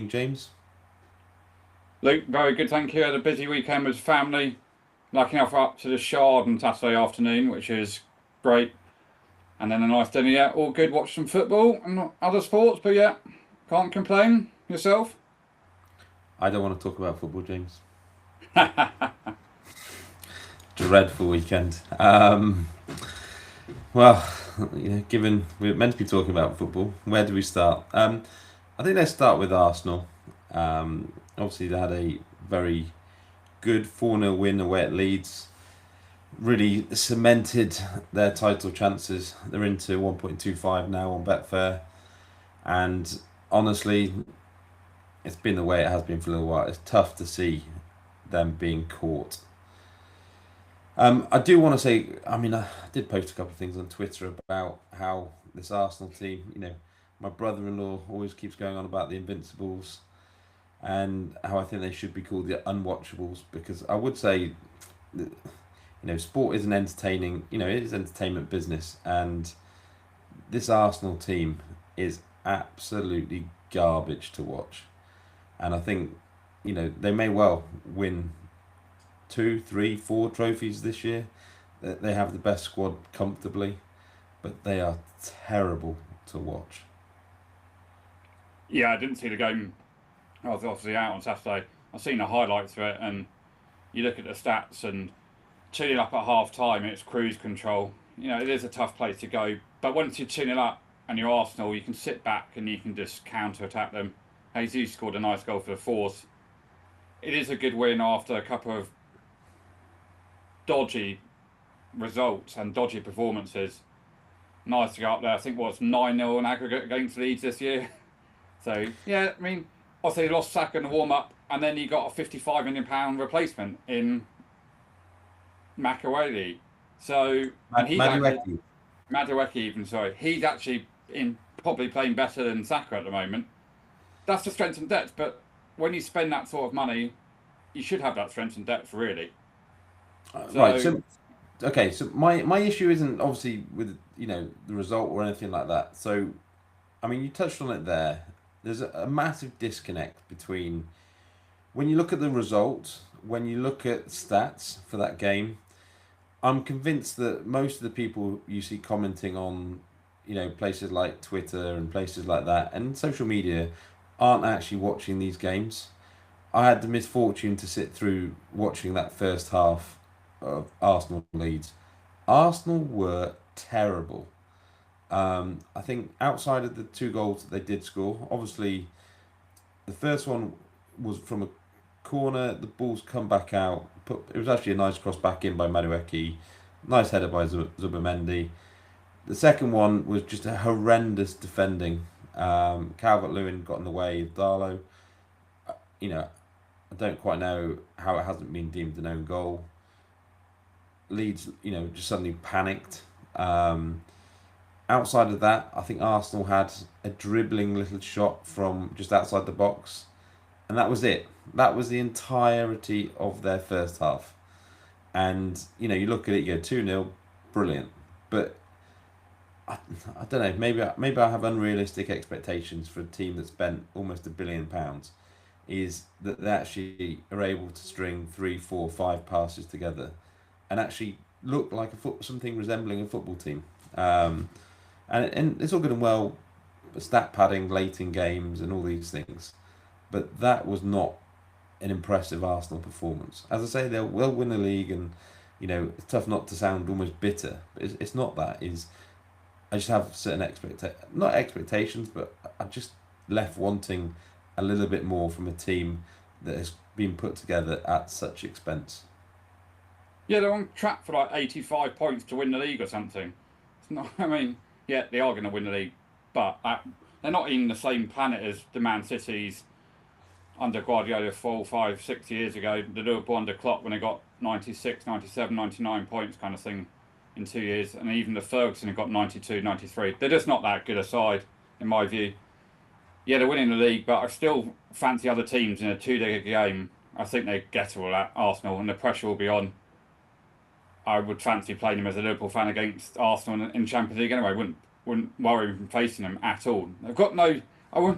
James? Luke, very good, thank you. Had a busy weekend with family. Lucky enough up to the Shard on Saturday afternoon, which is great. And then a nice dinner, yeah, all good. Watch some football and other sports, but yeah, can't complain. Yourself? I don't want to talk about football, James. Dreadful weekend. Well, given we're meant to be talking about football, where do we start? I think let's start with Arsenal. Obviously, they had a very good 4-0 win away at Leeds. Really cemented their title chances. They're into 1.25 now on Betfair. And honestly, it's been the way it has been for a little while. It's tough to see them being caught. I do want to say, I did post a couple of things on Twitter about how this Arsenal team, my brother-in-law always keeps going on about the Invincibles and how I think they should be called the Unwatchables because I would say, that, sport is an entertaining, it is entertainment business and this Arsenal team is absolutely garbage to watch. And I think, they may well win two, three, four trophies this year. They have the best squad comfortably, but they are terrible to watch. Yeah, I didn't see the game. I was obviously out on Saturday. I've seen the highlights of it, and you look at the stats and 2 up at half time, it's cruise control. It is a tough place to go, but once you're 2 up and you're Arsenal, you can sit back and you can just counter attack them. Jesus scored a nice goal for the fourth. It is a good win after a couple of dodgy results and dodgy performances. Nice to go up there. I think what's 9-0 in aggregate against Leeds this year. So yeah, obviously they lost Saka in the warm up, and then you got a £55 million replacement in Makelele. So and he's actually Madueke. Madueke even sorry, he's actually in probably playing better than Saka at the moment. That's the strength and depth, but when you spend that sort of money, you should have that strength and depth really. Right, So so okay, so my issue isn't obviously with the result or anything like that. So you touched on it there. There's a massive disconnect between when you look at the result, when you look at stats for that game. I'm convinced that most of the people you see commenting on, places like Twitter and places like that and social media aren't actually watching these games. I had the misfortune to sit through watching that first half of Arsenal Leeds. Arsenal were terrible. I think outside of the two goals that they did score, obviously the first one was from a corner. The ball's come back out. It was actually a nice cross back in by Madueke. Nice header by Zubamendi. The second one was just a horrendous defending. Calvert-Lewin got in the way of Darlow. You know, I don't quite know how it hasn't been deemed an own goal. Leeds, just suddenly panicked. Outside of that, I think Arsenal had a dribbling little shot from just outside the box, and that was it. That was the entirety of their first half. And you look at it, you go 2-0, brilliant. But I don't know. Maybe I have unrealistic expectations for a team that spent almost £1 billion. Is that they actually are able to string three, four, five passes together, and actually look like something resembling a football team. And it's all good and well, stat padding late in games and all these things, but that was not an impressive Arsenal performance. As I say, they'll win the league, and it's tough not to sound almost bitter. But it's not that. Is I just have certain not expectations, but I just left wanting a little bit more from a team that has been put together at such expense. yeah, they're on track for like 85 points to win the league or something. It's not. Yeah, they are going to win the league, but they're not in the same planet as the Man Cities under Guardiola 4, 5, 6 years ago. The Liverpool under Klopp when they got 96, 97, 99 points kind of thing in 2 years, and even the Ferguson have got 92, 93. They're just not that good a side in my view. Yeah, they're winning the league, but I still fancy other teams in a two-leg game. I think they get all that Arsenal, and the pressure will be on. I would fancy playing them as a Liverpool fan against Arsenal in Champions League anyway. Wouldn't worry from facing them at all. They've got no.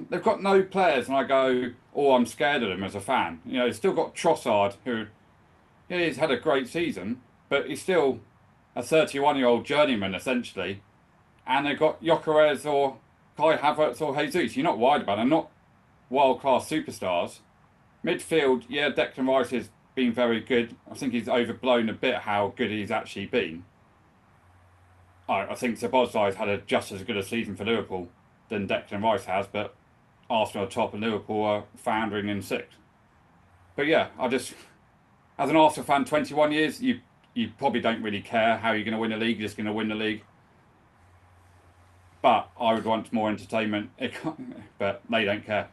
they've got no players, and I go, oh, I'm scared of them as a fan. You know, they've still got Trossard, who yeah, he's had a great season, but he's still a 31-year-old journeyman essentially. And they've got Gyökeres or Kai Havertz or Jesus. You're not worried about them. Not world-class superstars. Midfield, yeah, Declan Rice has been very good. I think he's overblown a bit how good he's actually been. I think Szoboszlai's had just as good a season for Liverpool than Declan Rice has, but Arsenal are top and Liverpool are foundering in sixth. But yeah, as an Arsenal fan, 21 years, you probably don't really care how you're going to win the league. You're just going to win the league. But I would want more entertainment. But they don't care.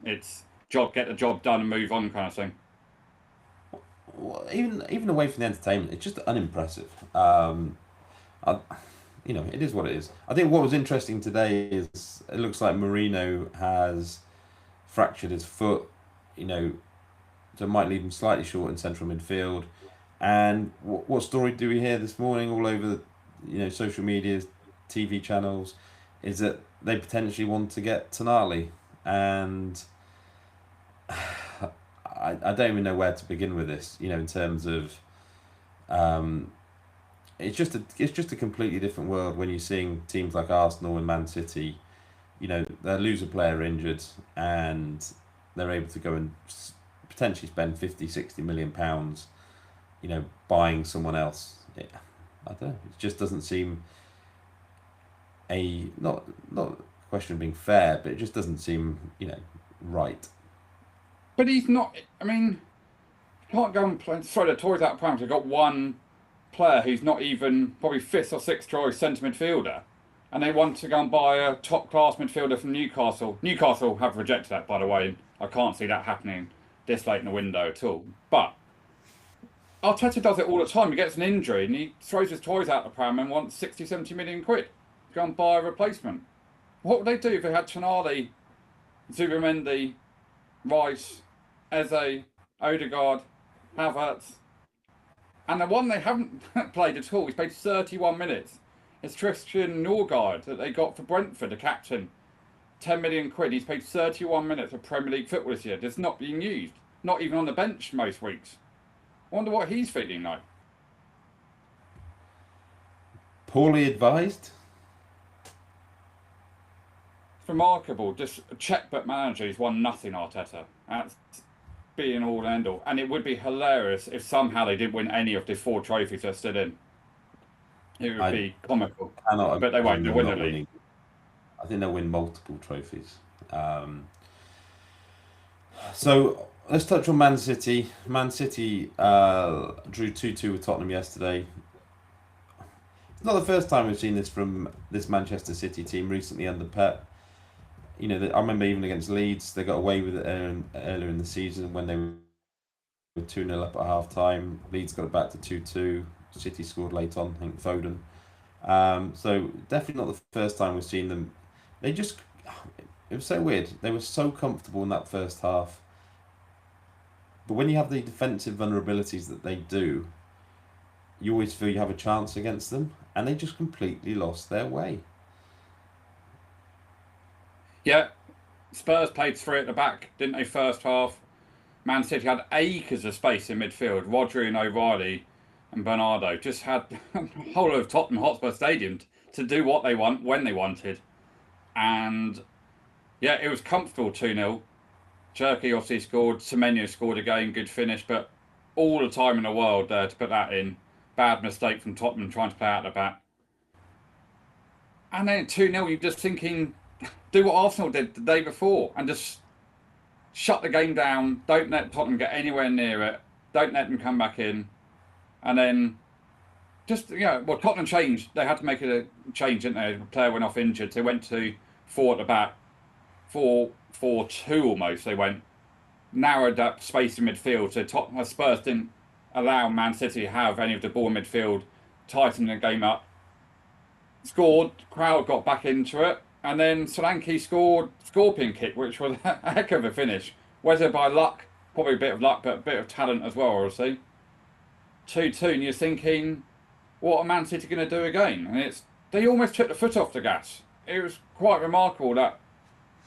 It's get the job done and move on kind of thing. Well, even away from the entertainment, it's just unimpressive. I, it is what it is. I think what was interesting today is it looks like Marino has fractured his foot. You know, so it might leave him slightly short in central midfield. And what story do we hear this morning all over, social media, TV channels, is that they potentially want to get Tonali, and I don't even know where to begin with this. In terms of, it's just a completely different world when you're seeing teams like Arsenal and Man City. They lose a player injured, and they're able to go and potentially spend 50, 60 million pounds, buying someone else. I don't know. It just doesn't seem not a question of being fair, but it just doesn't seem right. But he's not. I mean, you can't go and throw the toys out of pram. They've got one player who's not even probably fifth or sixth choice centre midfielder, and they want to go and buy a top class midfielder from Newcastle. Newcastle have rejected that, by the way. I can't see that happening this late in the window at all. But Arteta does it all the time. He gets an injury and he throws his toys out the pram and wants 60, 70 million quid to go and buy a replacement. What would they do if they had Tonali, Zubimendi, Rice, Eze, Odegaard, Havertz, and the one they haven't played at all, he's played 31 minutes. It's Tristan Norgard that they got for Brentford, the captain. 10 million quid. He's played 31 minutes of Premier League football this year. It's not being used. Not even on the bench most weeks. I wonder what he's feeling like. Poorly advised? It's remarkable. Just a checkbook manager who's won nothing, Arteta. That's being all and end all. And it would be hilarious if somehow they didn't win any of the 4 trophies they're still in. It would be comical. But they won't. They'll win the league. I think they'll win multiple trophies. So let's touch on Man City. Man City drew 2-2 with Tottenham yesterday. It's not the first time we've seen this from this Manchester City team recently under Pep. I remember even against Leeds, they got away with it earlier in the season when they were 2-0 up at half time. Leeds got it back to 2-2. City scored late on, I think Foden. So definitely not the first time we've seen them. It was so weird. They were so comfortable in that first half. But when you have the defensive vulnerabilities that they do, you always feel you have a chance against them. And they just completely lost their way. Yeah. Spurs played 3 at the back, didn't they, first half? Man City had acres of space in midfield. Rodri and O'Reilly and Bernardo just had the whole of Tottenham Hotspur Stadium to do what they want when they wanted. And yeah, it was comfortable 2-0. Cherky obviously scored. Semenyo scored again. Good finish, but all the time in the world there to put that in. Bad mistake from Tottenham trying to play out the back. And then 2-0, you're just thinking, do what Arsenal did the day before and just shut the game down. Don't let Tottenham get anywhere near it. Don't let them come back in. And then Tottenham changed. They had to make a change, didn't they? The player went off injured. They went to 4 at the back. 4-4-2 almost. They went, narrowed up space in midfield. So Spurs didn't allow Man City to have any of the ball in midfield, tightened the game up. Scored, crowd got back into it. And then Solanke scored scorpion kick, which was a heck of a finish. Whether by luck, probably a bit of luck, but a bit of talent as well, obviously. 2-2, and you're thinking, what are Man City going to do again? And they almost took the foot off the gas. It was quite remarkable that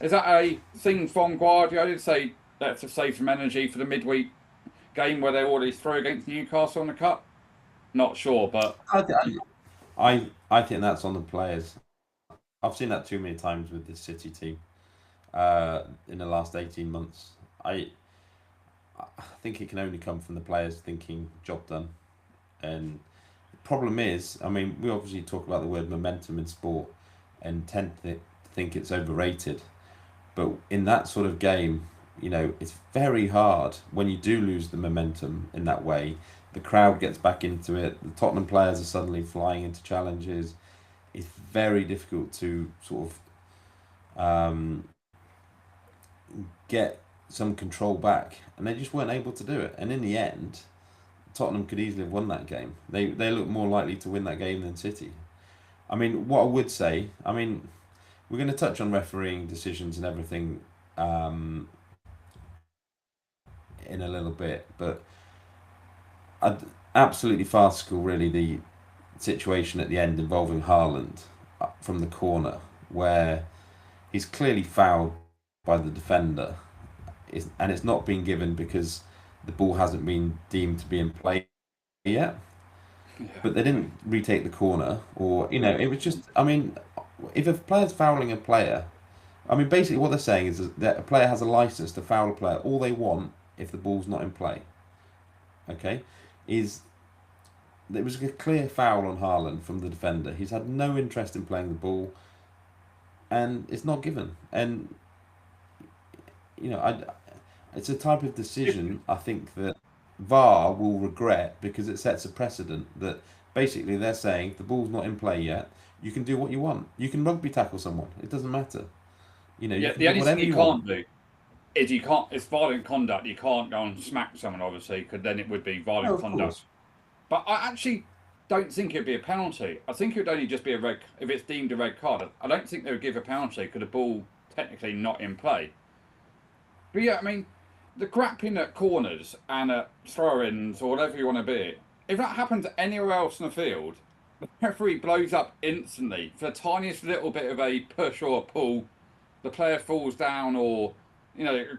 Is that a thing from Guardiola to say let's just save some energy for the midweek game where they're already through against Newcastle in the cup? Not sure, but I, th- I think that's on the players. I've seen that too many times with this City team in the last 18 months. I I think it can only come from the players thinking job done. And the problem is, I mean, we obviously talk about the word momentum in sport and tend to think it's overrated. But in that sort of game, it's very hard when you do lose the momentum in that way. The crowd gets back into it. The Tottenham players are suddenly flying into challenges. It's very difficult to sort of get some control back, and they just weren't able to do it. And in the end, Tottenham could easily have won that game. They look more likely to win that game than City. I mean, what I would say, I mean, we're going to touch on refereeing decisions and everything in a little bit, but absolutely farcical, really, the situation at the end involving Haaland from the corner, where he's clearly fouled by the defender, and it's not been given because the ball hasn't been deemed to be in play yet. yeah, But they didn't retake the corner, or it was just. I mean, if a player's fouling a player, I mean, basically what they're saying is that a player has a license to foul a player. All they want, if the ball's not in play, okay, is there was a clear foul on Haaland from the defender. He's had no interest in playing the ball, and it's not given. And I it's a type of if, decision I think that VAR will regret because it sets a precedent that basically they're saying if the ball's not in play yet, you can do what you want. You can rugby tackle someone. It doesn't matter. You yeah, can the do only thing whatever you you want. can't do is you can't. It's violent conduct. You can't go and smack someone, obviously, because then it would be No, violent of conduct. course. But I actually don't think it'd be a penalty. I think it would only just be a red if it's deemed a red card. I don't think they would give a penalty because the ball technically not in play. But yeah, I mean, the grappling at corners and at throw-ins or whatever you want to be, if that happens anywhere else in the field, the referee blows up instantly for the tiniest little bit of a push or a pull. The player falls down or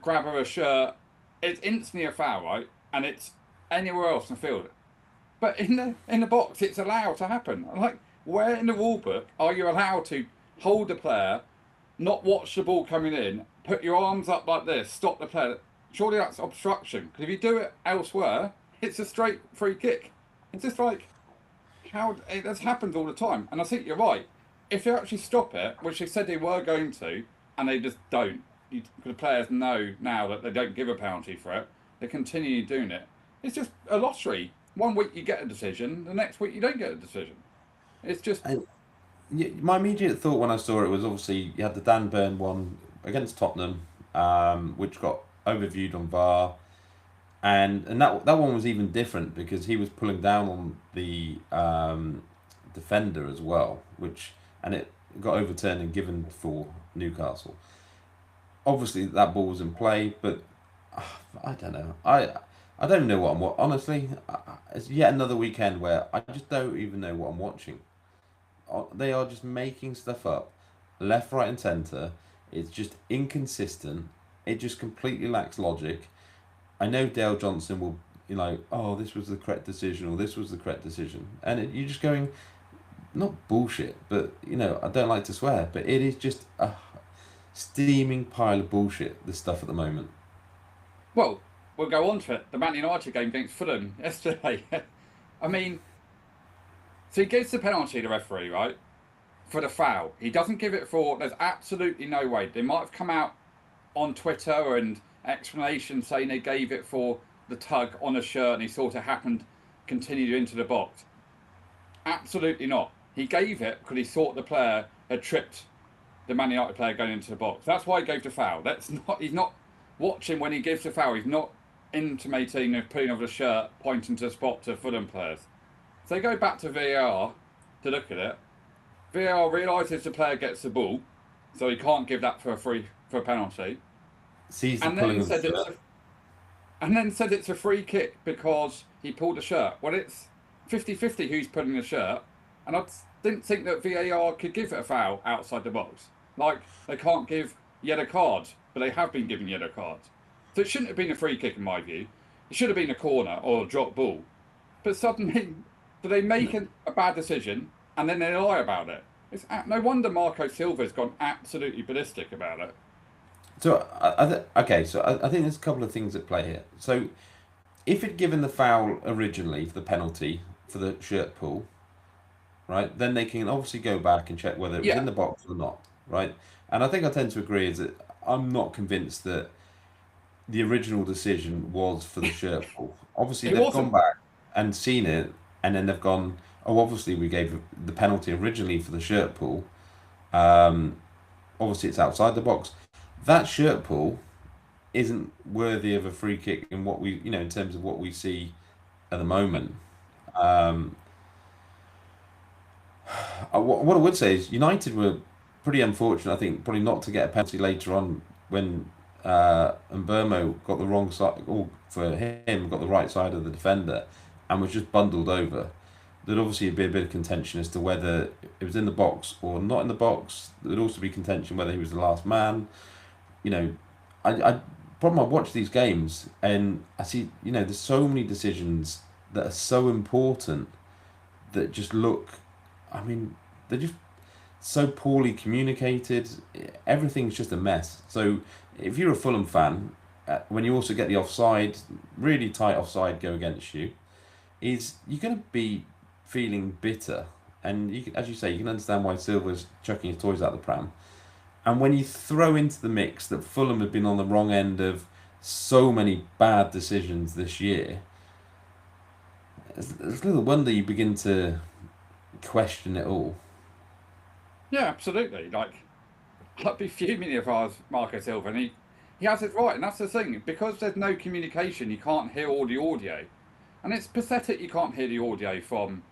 grab her a shirt. It's instantly a foul, right? And it's anywhere else in the field. But in the box, it's allowed to happen. Like, where in the rule book are you allowed to hold the player, not watch the ball coming in, put your arms up like this, stop the player? Surely that's obstruction. Because if you do it elsewhere, it's a straight free kick. It's just like how it happens all the time. And I think you're right. If they actually stop it, which they said they were going to, and they just don't, the players know now that they don't give a penalty for it. They continue doing it. It's just a lottery. One week you get a decision, the next week you don't get a decision. It's just And my immediate thought when I saw it was obviously you had the Dan Burn one against Tottenham, which got overviewed on VAR, and that one was even different because he was pulling down on the defender as well, which and it got overturned and given for Newcastle. Obviously, that ball was in play, but I don't know. I don't know what honestly. It's yet another weekend where I just don't even know what I'm watching. They are just making stuff up, left, right, and centre. It's just inconsistent. It just completely lacks logic. I know Dale Johnson will, oh, this was the correct decision or this was the correct decision, and you're just going, not bullshit, but I don't like to swear, but it is just a steaming pile of bullshit. This stuff at the moment. well, we'll go on to it. The Man United game against Fulham yesterday. I mean, so he gives the penalty to the referee, right? For the foul. He doesn't give it for there's absolutely no way. They might have come out on Twitter and explanation saying they gave it for the tug on a shirt and he thought it happened, continued into the box. Absolutely not. He gave it because he thought the player had tripped the Man United player going into the box. That's why he gave the foul. That's not. He's not watching when he gives the foul. He's not intimating of putting over the shirt, pointing to the spot to Fulham players. So they go back to VAR to look at it. VAR realises the player gets the ball, so he can't give that for a penalty, Sees the and pulling then of the said shirt. it's a free kick because he pulled the shirt. Well, it's 50-50 who's pulling the shirt, and I didn't think that VAR could give it a foul outside the box. Like they can't give yellow cards, but they have been given yellow cards. So it shouldn't have been a free kick in my view. It should have been a corner or a drop ball. But suddenly, do they make a bad decision and then they lie about it? It's no wonder Marco Silva's gone absolutely ballistic about it. So I think there's a couple of things at play here. So if it given the foul originally for the penalty for the shirt pull, right, then they can obviously go back and check whether it was Yeah, in the box or not, right? And I think I tend to agree is that I'm not convinced that the original decision was for the shirt pull. Obviously, it they've gone wasn't. back and seen it, and then they've gone, oh, obviously we gave the penalty originally for the shirt pull. Um, Obviously, it's outside the box. That shirt pull isn't worthy of a free kick in what we, in terms of what we see at the moment. Um, what I would say is United were pretty unfortunate, I think, probably not to get a penalty later on when Mbermo got the wrong side, or for him, got the right side of the defender and was just bundled over. There'd obviously be a bit of contention as to whether it was in the box or not in the box. There'd also be contention whether he was the last man. You know, I problem I watch these games and I see, there's so many decisions that are so important that just look, I mean, they're just so poorly communicated. Everything's just a mess. So if you're a Fulham fan, when you also get the offside, really tight offside go against you, is you're going to be feeling bitter. And as you say, you can understand why Silva's chucking his toys out the pram. And when you throw into the mix that Fulham have been on the wrong end of so many bad decisions this year, it's little wonder you begin to question it all. Yeah, absolutely. Like, I'd be fuming if I was Marco Silva, and he has it right, and that's the thing. Because there's no communication, you can't hear all the audio. And it's pathetic you can't hear the audio from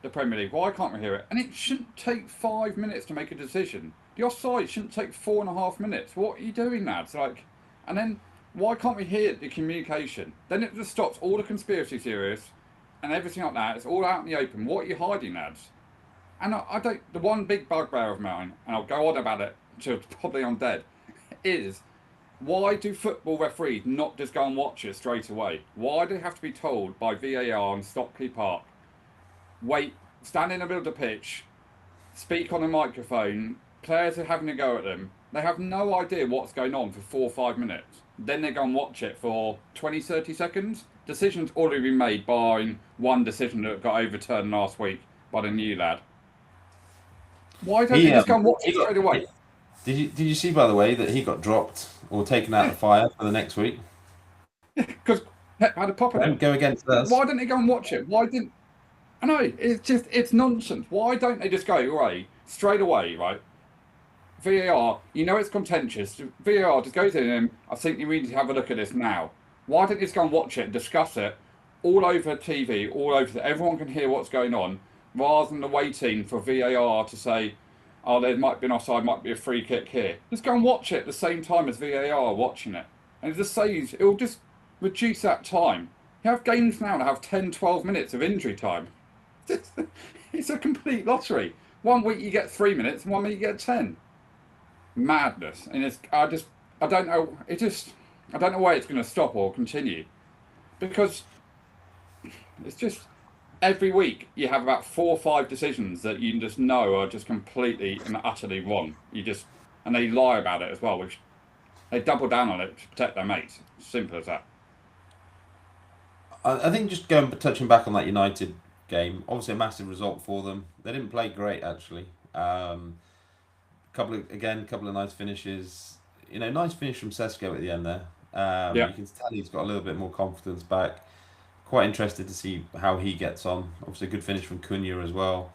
the Premier League. Why can't we hear it? And it shouldn't take 5 minutes to make a decision. The offside shouldn't take 4.5 minutes. What are you doing, lads? Like, and then why can't we hear the communication? Then it just stops all the conspiracy theories and everything like that. It's all out in the open. What are you hiding, lads? And I don't. The one big bugbear of mine, and I'll go on about it until probably I'm dead, is why do football referees not just go and watch it straight away? Why do they have to be told by VAR on Stockley Park, wait, stand in the middle of the pitch, speak on a microphone, players are having a go at them. They have no idea what's going on for 4 or 5 minutes. Then they go and watch it for 20, 30 seconds. Decisions already been made by one decision that got overturned last week by the new lad. Why don't they He just go and watch he it straight away? did you see by the way that he got dropped or taken out of the fire for the next week? Because Pep had a pop at Don't him. go against us. Why didn't they go and watch it? Why didn't... I know, it's nonsense. Why don't they just go, right, straight away, right? VAR, it's contentious. VAR just goes in and I think you need to have a look at this now. Why don't you just go and watch it and discuss it all over TV, all over, everyone can hear what's going on, rather than waiting for VAR to say, oh, there might be an offside, might be a free kick here. Just go and watch it at the same time as VAR are watching it. And it just saves, it will just reduce that time. You have games now that have 10, 12 minutes of injury time. It's a complete lottery. 1 week you get 3 minutes, and 1 week you get 10. Madness. And I don't know, I don't know where it's going to stop or continue. Because it's just, every week you have about 4 or 5 decisions that you just know are just completely and utterly wrong. And they lie about it as well, which they double down on it to protect their mates. Simple as that. I think just touching back on that United game, obviously a massive result for them. They didn't play great actually. Couple of nice finishes. Nice finish from Sesko at the end there. Yeah. You can tell he's got a little bit more confidence back. Quite interested to see how he gets on. Obviously, a good finish from Cunha as well.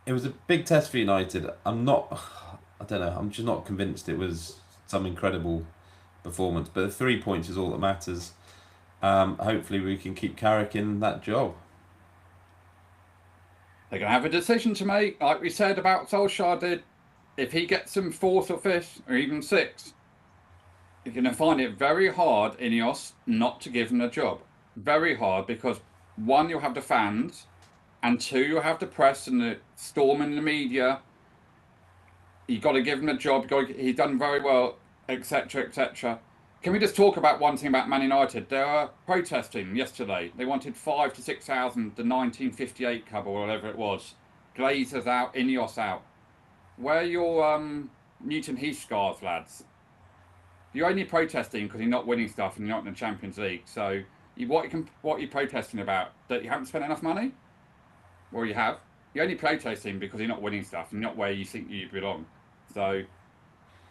It was a big test for United. I don't know. I'm just not convinced it was some incredible performance. But the 3 points is all that matters. Hopefully, we can keep Carrick in that job. They're going to have a decision to make, like we said about Solskjaer did. If he gets them 4th or 5th or even 6th, you're going to find it very hard, Ineos, not to give them a job. Very hard because, 1, you'll have the fans, and 2, you'll have the press and the storm in the media. You got to give him a job. He's done very well, etc., etc. Can we just talk about one thing about Man United? They were protesting yesterday. They wanted 5 to 6,000, the 1958 Cup or whatever it was. Glazers out, Ineos out. Where are your Newton Heath scars, lads? You're only protesting because you're not winning stuff and you're not in the Champions League. So, what are you protesting about? That you haven't spent enough money? Well, you have. You're only protesting because you're not winning stuff and not where you think you belong. So,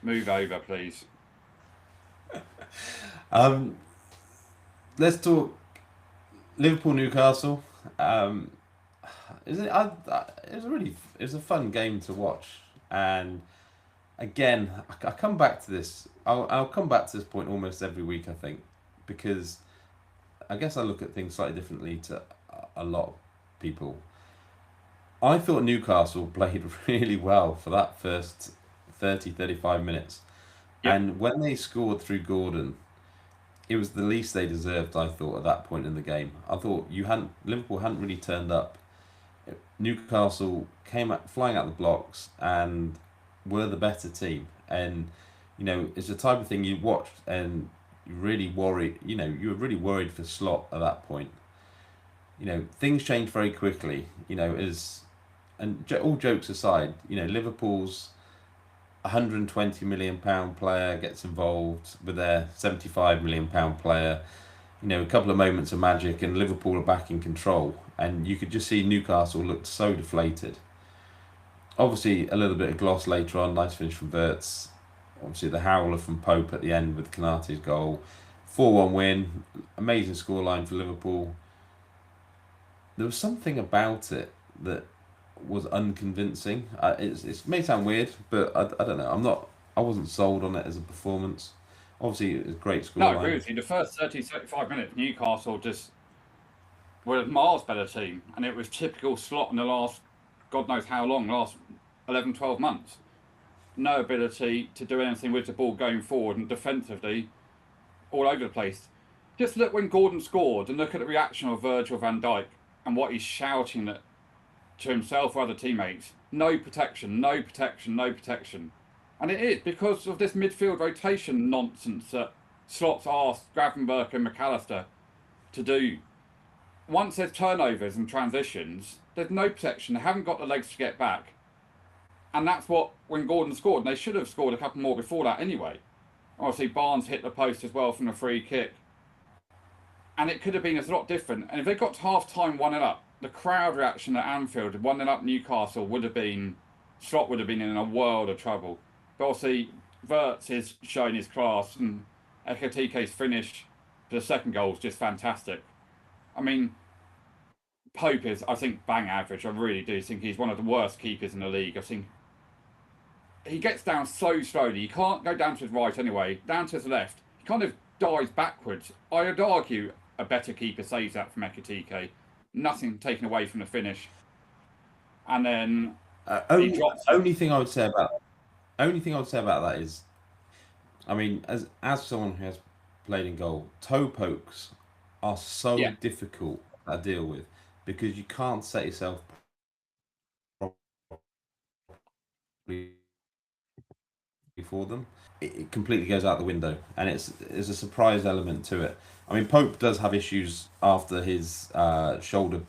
move over, please. Let's talk Liverpool Newcastle. Isn't it? It was it was a fun game to watch, and again, I come back to this. I'll come back to this point almost every week, I think, because I guess I look at things slightly differently to a lot of people. I thought Newcastle played really well for that first 30, 35 minutes. Yep. And when they scored through Gordon, it was the least they deserved, I thought, at that point in the game. I thought Liverpool hadn't really turned up. Newcastle came out, flying out the blocks and were the better team. And, it's the type of thing you watched and you really worried, you were really worried for Slot at that point. Things changed very quickly, all jokes aside, Liverpool's £120 million player gets involved with their £75 million player. A couple of moments of magic, and Liverpool are back in control. And you could just see Newcastle looked so deflated. Obviously, a little bit of gloss later on. Nice finish from Wirtz. Obviously, the howler from Pope at the end with Konate's goal. 4-1 win. Amazing scoreline for Liverpool. There was something about it that was unconvincing. It may sound weird, but I don't know. I wasn't sold on it as a performance. Obviously, it was a great No, I agree scoreline. with you. The first 30, 35 minutes, Newcastle just were a miles better team. And it was typical Slot in the last, God knows how long, last 11, 12 months. No ability to do anything with the ball going forward, and defensively, all over the place. Just look when Gordon scored and look at the reaction of Virgil van Dijk and what he's shouting to himself or other teammates. No protection, no protection, no protection. And it is because of this midfield rotation nonsense that Slot's asked Gravenberch and McAllister to do. Once there's turnovers and transitions, there's no protection. They haven't got the legs to get back. And that's what, when Gordon scored, and they should have scored a couple more before that anyway. Obviously, Barnes hit the post as well from a free kick. And it could have been a lot different. And if they got to half time 1-0 up, the crowd reaction at Anfield, 1-0 up Newcastle, Slot would have been in a world of trouble. But obviously, Wirtz is showing his class, and Ekatike's finish for the second goal is just fantastic. I mean, Pope is, I think, bang average. I really do think he's one of the worst keepers in the league. I've seen he gets down so slowly. He can't go down to his right anyway. Down to his left, he kind of dives backwards. I would argue a better keeper saves that from Ekatike. Nothing taken away from the finish. And then he drops it. Only thing I would say about that is, I mean, as someone who has played in goal, toe pokes are so Yeah, difficult to deal with because you can't set yourself properly for them. It completely goes out the window, and it's a surprise element to it. I mean, Pope does have issues after his shoulder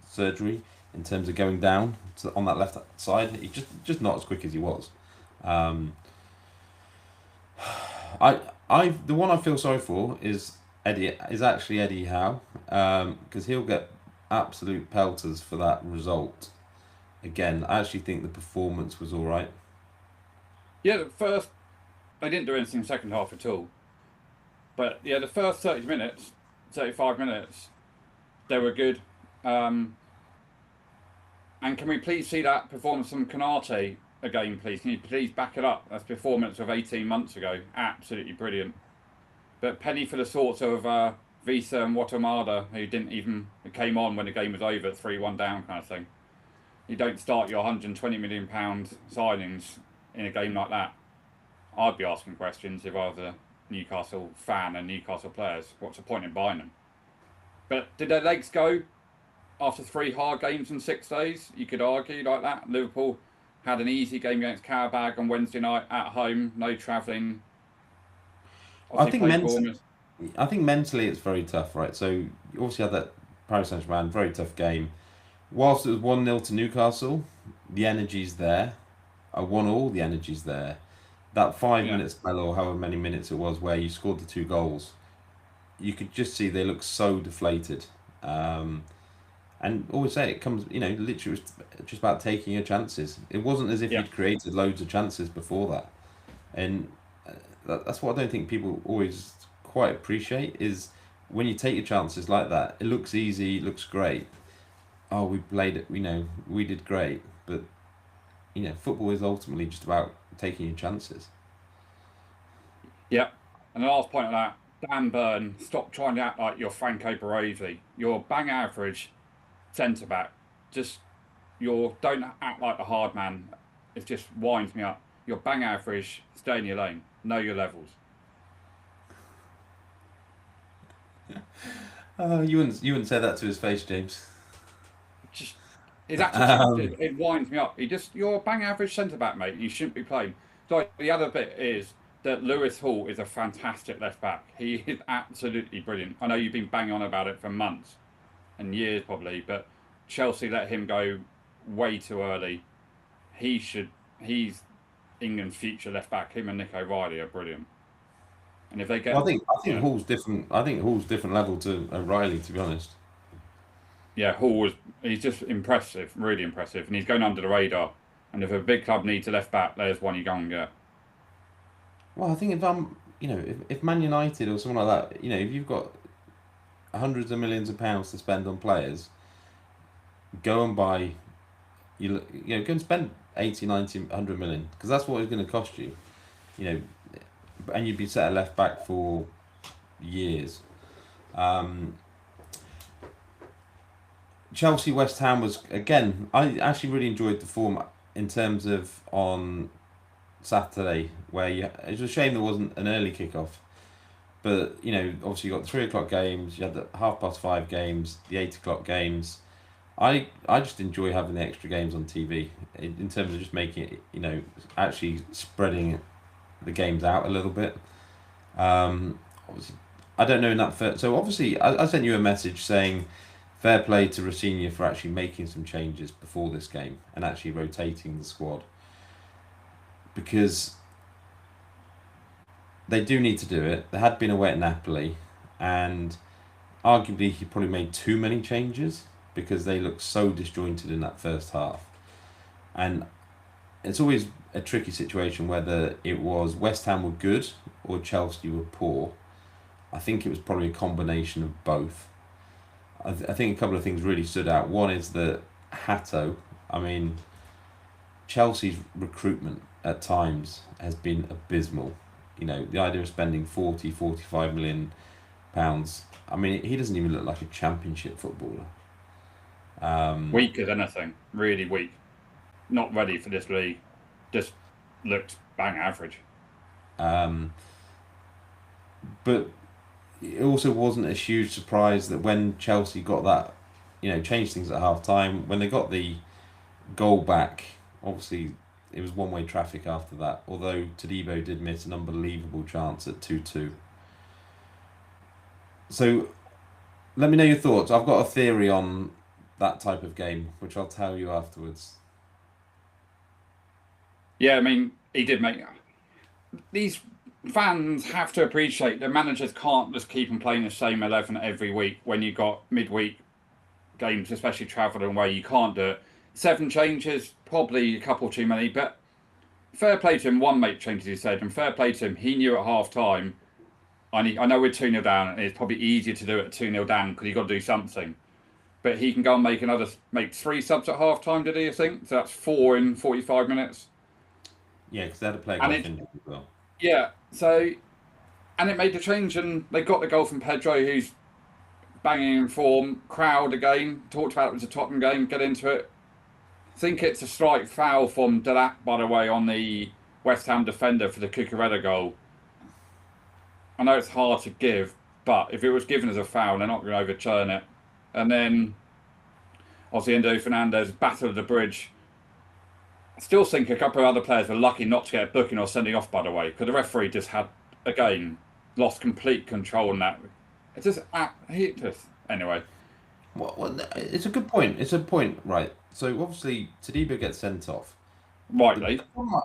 surgery in terms of going down on that left side. He's just not as quick as he was. Um, the one I feel sorry for is actually Eddie Howe, because he'll get absolute pelters for that result. Again, I actually think the performance was all right. yeah. The first they didn't do anything in the second half at all. But yeah, the first 30 minutes, 35 minutes, they were good. Um, and can we please see that performance from Konate again, please? Can you please back it up? That's performance of 18 months ago. Absolutely brilliant. But penny for the sorts of Visa and Watamada, who came on when the game was over, 3-1 down kind of thing. You don't start your £120 million signings in a game like that. I'd be asking questions if I was a Newcastle fan and Newcastle players. What's the point in buying them? But did their legs go after 3 hard games in 6 days? You could argue like that. Liverpool had an easy game against Carabao on Wednesday night at home, no travelling. I Obviously think played ment- Bournemouth. I think mentally it's very tough, right? So you obviously had that Paris Saint-Germain, very tough game. Whilst it was 1-0 to Newcastle, the energy's there. I 1-1, the energy's there. That five Yeah, minute spell or however many minutes it was where you scored the two goals, you could just see they look so deflated. Um, and always say it comes, literally it was just about taking your chances. It wasn't as if yeah, you'd created loads of chances before that. And that's what I don't think people always quite appreciate is when you take your chances like that, it looks easy, it looks great. Oh, we played it, we did great. But, football is ultimately just about taking your chances. yeah. And the last point of that, Dan Burn, stop trying to act like you're Franco Baresi. You're bang average centre back. Just don't act like a hard man. It just winds me up. You're bang average. Stay in your lane. Know your levels. You wouldn't say that to his face, James. Just his attitude. It winds me up. You're a bang average centre back, mate. You shouldn't be playing. So the other bit is that Lewis Hall is a fantastic left back. He is absolutely brilliant. I know you've been banging on about it for months and years probably, but Chelsea let him go way too early. He should. He's England's future left back. Him and Nick O'Reilly are brilliant. And if they Well, get, I think you know, Hall's different. I think Hall's different level to O'Reilly, to be honest. yeah, Hall was. He's just impressive, really impressive, and he's going under the radar. And if a big club needs a left back, there's one you go and get. Well, I think if Man United or someone like that, if you've got hundreds of millions of pounds to spend on players, go and buy, go and spend 80, 90, 100 million because that's what it's going to cost you, you know, and you'd be set at left back for years. Um, Chelsea West Ham was again. I actually really enjoyed the form in terms of on Saturday where it was a shame there wasn't an early kickoff. But obviously you got the 3 o'clock games, you had the 5:30 games, the 8 o'clock games. I just enjoy having the extra games on TV in terms of just making it, actually spreading the games out a little bit. Obviously, I don't know in that first. So obviously, I sent you a message saying fair play to Rossini for actually making some changes before this game and actually rotating the squad because they do need to do it. They had been away at Napoli, and arguably he probably made too many changes because they looked so disjointed in that first half. And it's always a tricky situation whether it was West Ham were good or Chelsea were poor. I think it was probably a combination of both. I think a couple of things really stood out. One is that Hatto, I mean, Chelsea's recruitment at times has been abysmal. The idea of spending 40, 45 million pounds. I mean, he doesn't even look like a championship footballer. Weak as anything, really weak. Not ready for this league. Just looked bang average. Um, but it also wasn't a huge surprise that when Chelsea got that, changed things at half time, when they got the goal back, obviously it was one way traffic after that, although Todibo did miss an unbelievable chance at 2-2. So let me know your thoughts. I've got a theory on that type of game, which I'll tell you afterwards. Yeah, I mean, he did make these fans have to appreciate the managers can't just keep on playing the same 11 every week when you got midweek games, especially travelling away. You can't do it. 7 changes, probably a couple too many, but fair play to him. One make changes, he said, and fair play to him. He knew at half time. I know we're 2-0 down, and it's probably easier to do it 2-0 down because you've got to do something. But he can go and make 3 subs at half time, did he, I think? So that's 4 in 45 minutes. Yeah, because they had a player And got off injured as well. yeah, so, and it made the change, and they got the goal from Pedro, who's banging in form. Crowd again, talked about it was a Tottenham game, get into it. I think it's a strike foul from Delac, by the way, on the West Ham defender for the Cucurella goal. I know it's hard to give, but if it was given as a foul, they're not going to overturn it. And then, obviously, Endo Fernandez, battle of the bridge. still think a couple of other players were lucky not to get a booking or sending off, by the way, because the referee just had, again, lost complete control on that. It's just, he just, anyway, It's a good point. It's a point, right? So obviously, Tadibo gets sent off. The rightly. problem,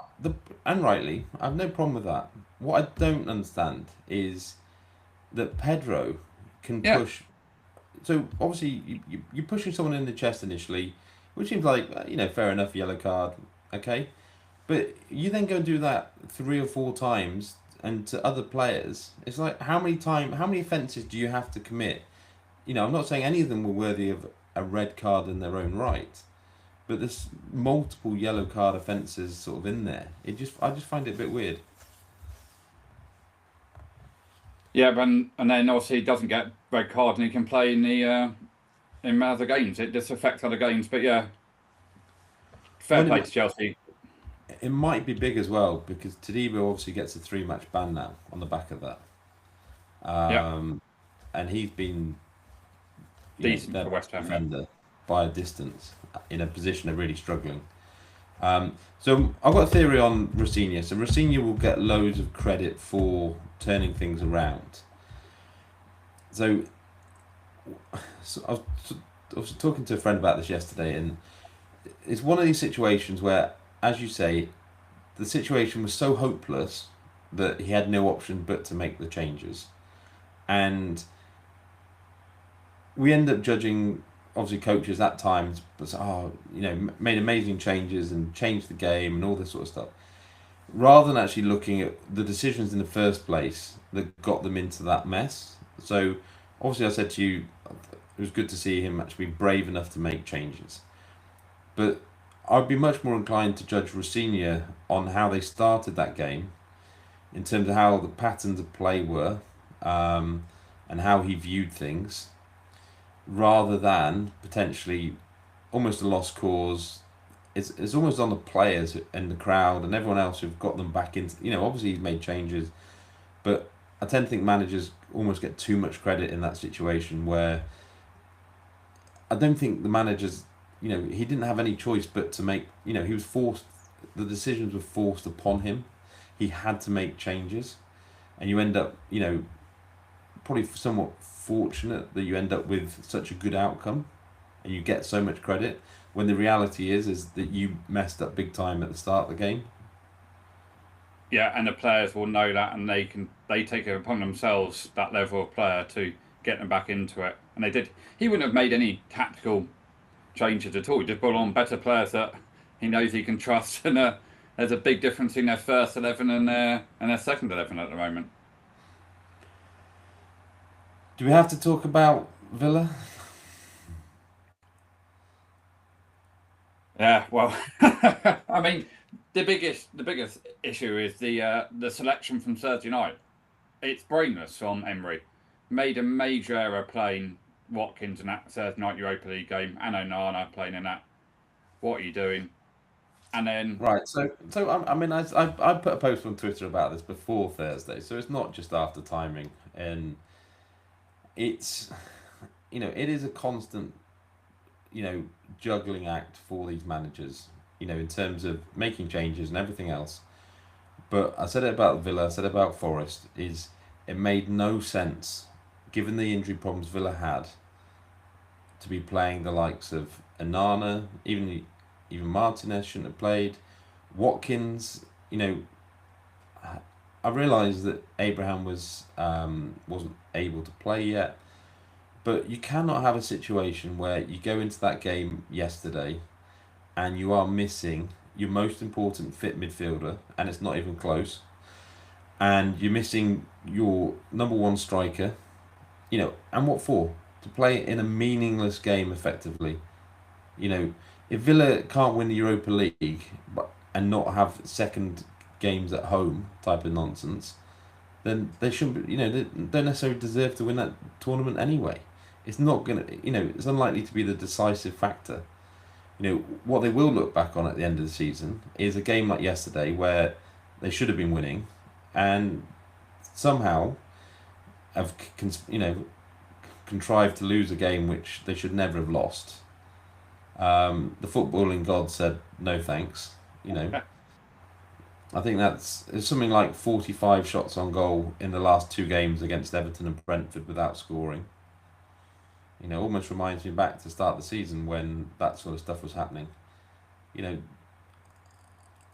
and rightly, I have no problem with that. What I don't understand is that Pedro can Yeah, push. So obviously, you're pushing someone in the chest initially, which seems like fair enough, yellow card, okay. But you then go and do that 3 or 4 times, and to other players, it's like how many offences do you have to commit? I'm not saying any of them were worthy of a red card in their own right, but there's multiple yellow card offences sort of in there. I just find it a bit weird. yeah, and then obviously he doesn't get red card and he can play in the in other games. It just affects other games. But yeah, fair Well, play to Chelsea. it might be big as well because Tadibo obviously gets a 3 match ban now on the back of that. Yeah, Um, and he's been, decent their for West Ham. Yeah, defender by a distance in a position of really struggling. So I've got a theory on Rosinha. So Rosinha will get loads of credit for turning things around. So, I was talking to a friend about this yesterday, and it's one of these situations where, as you say, the situation was so hopeless that he had no option but to make the changes. And we end up judging, obviously, coaches at times, but made amazing changes and changed the game and all this sort of stuff, rather than actually looking at the decisions in the first place that got them into that mess. So, obviously, I said to you, it was good to see him actually be brave enough to make changes. But I'd be much more inclined to judge Rosinha on how they started that game, in terms of how the patterns of play were, and how he viewed things, rather than potentially almost a lost cause. It's almost on the players and the crowd and everyone else who've got them back into. Obviously he's made changes, but I tend to think managers almost get too much credit in that situation where I don't think the managers. He didn't have any choice but to make. He was forced. The decisions were forced upon him. He had to make changes, and you end up, probably somewhat fortunate that you end up with such a good outcome, and you get so much credit. When the reality is that you messed up big time at the start of the game. yeah, and the players will know that, and they take it upon themselves, that level of player, to get them back into it. And they did. He wouldn't have made any tactical changes at all. He just brought on better players that he knows he can trust, and there's a big difference in their first 11 and their second 11 at the moment. Do we have to talk about Villa? Yeah, well, I mean, the biggest issue is the selection from Thursday night. It's brainless from Emery. Made a major error playing Watkins in that Thursday night Europa League game, and Onana playing in that. What are you doing? And then, Right. I put a post on Twitter about this before Thursday, so it's not just after timing, and it's it is a constant juggling act for these managers, in terms of making changes and everything else. But I said it about Villa, I said it about Forest, is it made no sense, given the injury problems Villa had, to be playing the likes of Anana, even Martinez shouldn't have played. Watkins, I realised that Abraham wasn't able to play yet, but you cannot have a situation where you go into that game yesterday and you are missing your most important fit midfielder, and it's not even close, and you're missing your number one striker, and what for? To play in a meaningless game effectively. If Villa can't win the Europa League and not have second games at home type of nonsense, then they shouldn't. They don't necessarily deserve to win that tournament anyway. It's not gonna. It's unlikely to be the decisive factor. What they will look back on at the end of the season is a game like yesterday where they should have been winning, and somehow have contrived to lose a game which they should never have lost. The footballing god said no thanks, You know, I think it's something like 45 shots on goal in the last two games against Everton and Brentford without scoring. You know, almost reminds me back to the start of the season when that sort of stuff was happening. You know,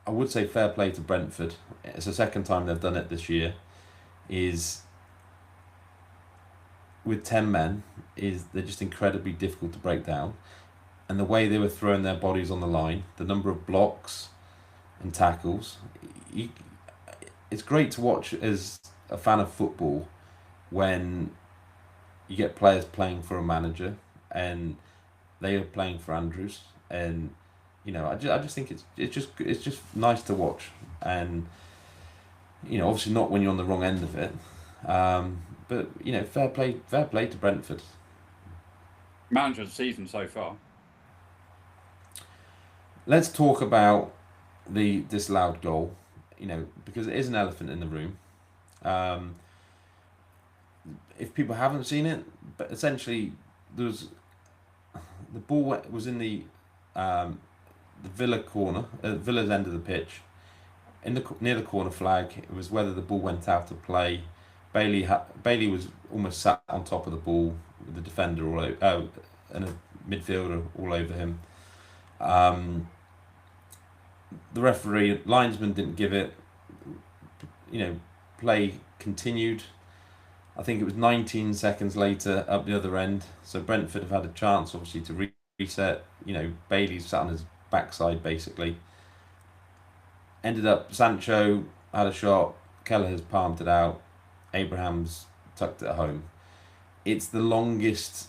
I would say fair play to Brentford. It's the second time they've done it this year. Is with 10 men, is they're just incredibly difficult to break down. And the way they were throwing their bodies on the line, the number of blocks and tackles, you, it's great to watch as a fan of football when you get players playing for a manager and they are playing for Andrews, and you know, I just think it's just nice to watch, and you know, obviously not when you're on the wrong end of it, but you know, fair play to Brentford. Manager of the season so far. Let's talk about the disallowed goal, you know, because it is an elephant in the room. Um, if people haven't seen it, but essentially there was the ball was in the Villa corner, Villa's end of the pitch, in the near the corner flag. It was whether the ball went out of play. Bailey was almost sat on top of the ball with the defender all over, and a midfielder all over him. The referee linesman didn't give it. You know, play continued. I think it was 19 seconds later up the other end. So Brentford have had a chance, obviously, to reset. You know, Bailey's sat on his backside basically. Ended up Sancho had a shot. Kelleher's palmed it out. Abraham's tucked it home. It's the longest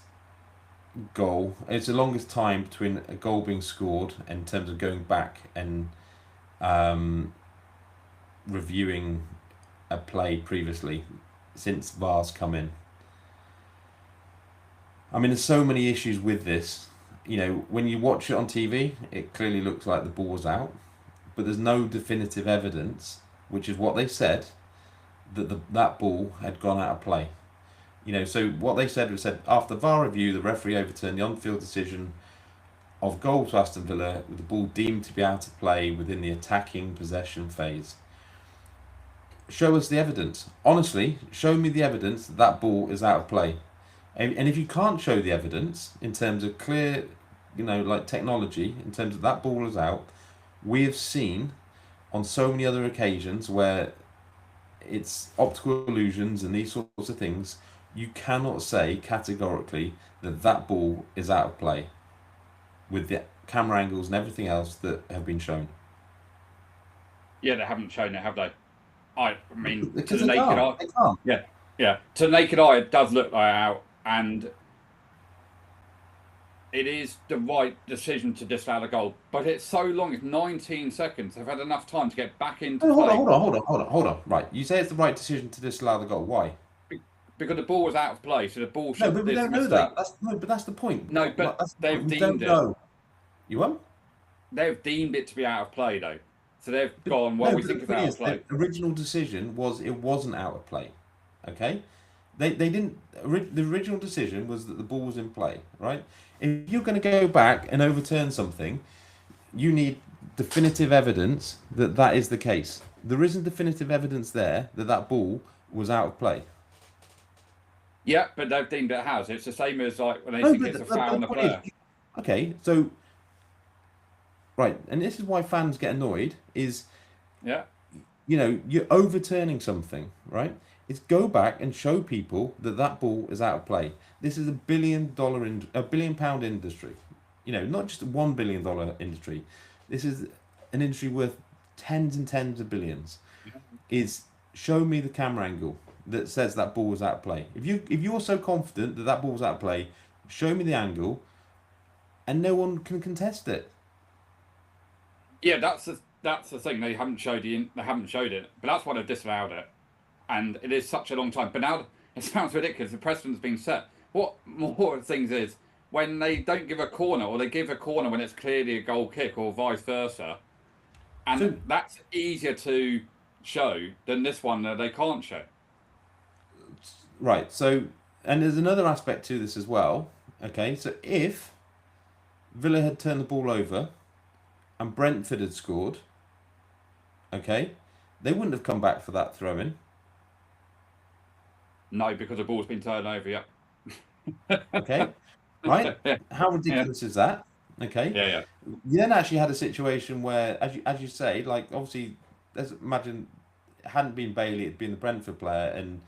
goal. It's the longest time between a goal being scored in terms of going back and reviewing a play previously since VAR's come in. I mean, there's so many issues with this. You know, when you watch it on TV, it clearly looks like the ball was out, but there's no definitive evidence, which is what they said, that that ball had gone out of play. You know, so what they said was said after VAR review, the referee overturned the on-field decision of goal to Aston Villa with the ball deemed to be out of play within the attacking possession phase. Show us the evidence. Honestly, show me the evidence that that ball is out of play. And if you can't show the evidence in terms of clear, you know, like technology, in terms of that ball is out, we have seen on so many other occasions where it's optical illusions and these sorts of things, you cannot say categorically that that ball is out of play with the camera angles and everything else that have been shown. Yeah, they haven't shown it, have they? I mean, to Because the naked eye, they can't. yeah. To the naked eye, it does look like out, and it is the right decision to disallow the goal. But it's so long; it's 19 seconds. They've had enough time to get back into No, play. hold on. Right, you say it's the right decision to disallow the goal. Why? Because the ball was out of play, so the ball should. No, but we don't know that. But that's the point. No, but that's the they've point. We deemed don't it. know. You won't? They've deemed it to be out of play, though. So they've gone, well, No, we but think the it's thing out is, of play. the original decision was it wasn't out of play. Okay? They didn't. The original decision was that the ball was in play, right? If you're going to go back and overturn something, you need definitive evidence that that is the case. There isn't definitive evidence there that that ball was out of play. Yeah, but they've deemed it has. It's the same as like when they No, think but it's a foul on a point is, player. okay, so right, and this is why fans get annoyed. Is Yeah. you know you're overturning something, right? It's go back and show people that that ball is out of play. This is a billion pound industry. You know, not just $1 billion industry. This is an industry worth tens and tens of billions. Is show me the camera angle that says that ball was out of play. If you're so confident that that ball was out of play, show me the angle, and no one can contest it. Yeah, that's the thing. They haven't showed it, but that's why they've disallowed it. And it is such a long time. But now it sounds ridiculous. The precedent's been set. What more things is when they don't give a corner, or they give a corner when it's clearly a goal kick, or vice versa, and So- that's easier to show than this one that they can't show. Right. So, and there's another aspect to this as well. Okay. So if Villa had turned the ball over and Brentford had scored, okay, they wouldn't have come back for that throw-in. No, because the ball's been turned over. Yep. Okay, right? Yeah, How yeah, ridiculous is that? Okay, yeah, yeah. you then actually had a situation where, as you say, like obviously, let's imagine it hadn't been Bailey, it'd been the Brentford player, and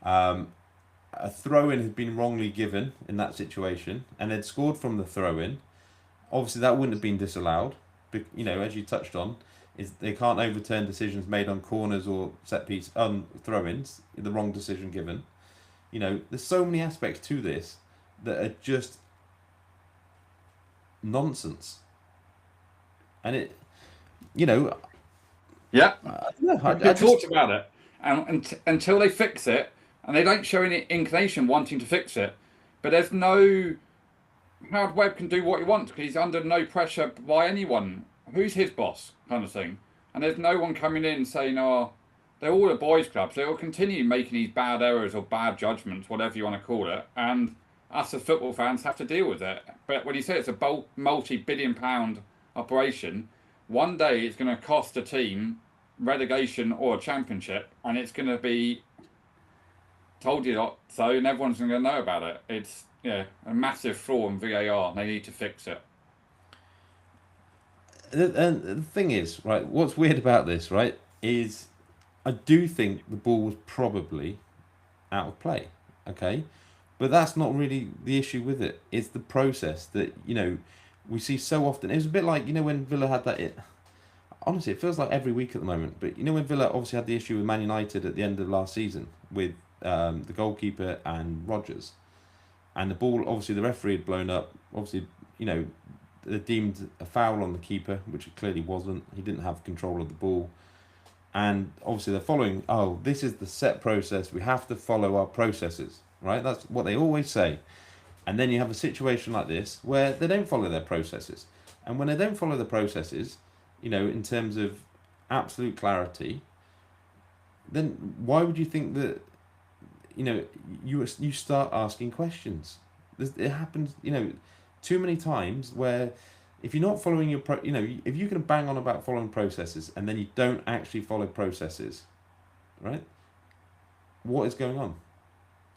um, a throw-in had been wrongly given in that situation, and they'd scored from the throw-in. Obviously, that wouldn't have been disallowed. But, as you touched on, is they can't overturn decisions made on corners or set piece throw-ins. The wrong decision given. There's so many aspects to this that are just nonsense, and it, you know, Yeah. I don't know. I We've just talked about it, and until they fix it, and they don't show any inclination wanting to fix it, but there's no Howard Webb can do what he wants because he's under no pressure by anyone. Who's his boss, kind of thing, and there's no one coming in saying, "Oh, they're all a boys' club, so they'll continue making these bad errors or bad judgments, whatever you want to call it, and us as football fans have to deal with it." But when you say it's a multi-billion-pound operation, one day it's going to cost a team relegation or a championship, and it's going to be told you not so, and everyone's going to know about it. It's a massive flaw in VAR, and they need to fix it. and the thing is, right, what's weird about this, right, is I do think the ball was probably out of play. Okay, but that's not really the issue with it. It's the process that we see so often. It was a bit like when Villa had that. Honestly, it feels like every week at the moment. But when Villa obviously had the issue with Man United at the end of last season with the goalkeeper and Rodgers, and the ball, obviously the referee had blown up. Obviously, they deemed a foul on the keeper, which it clearly wasn't. He didn't have control of the ball. And obviously they're following, oh, this is the set process. We have to follow our processes, right? That's what they always say. And then you have a situation like this where they don't follow their processes. And when they don't follow the processes, in terms of absolute clarity, then why would you think that, you start asking questions? It happens, too many times where if you're not following if you can bang on about following processes and then you don't actually follow processes, right? What is going on?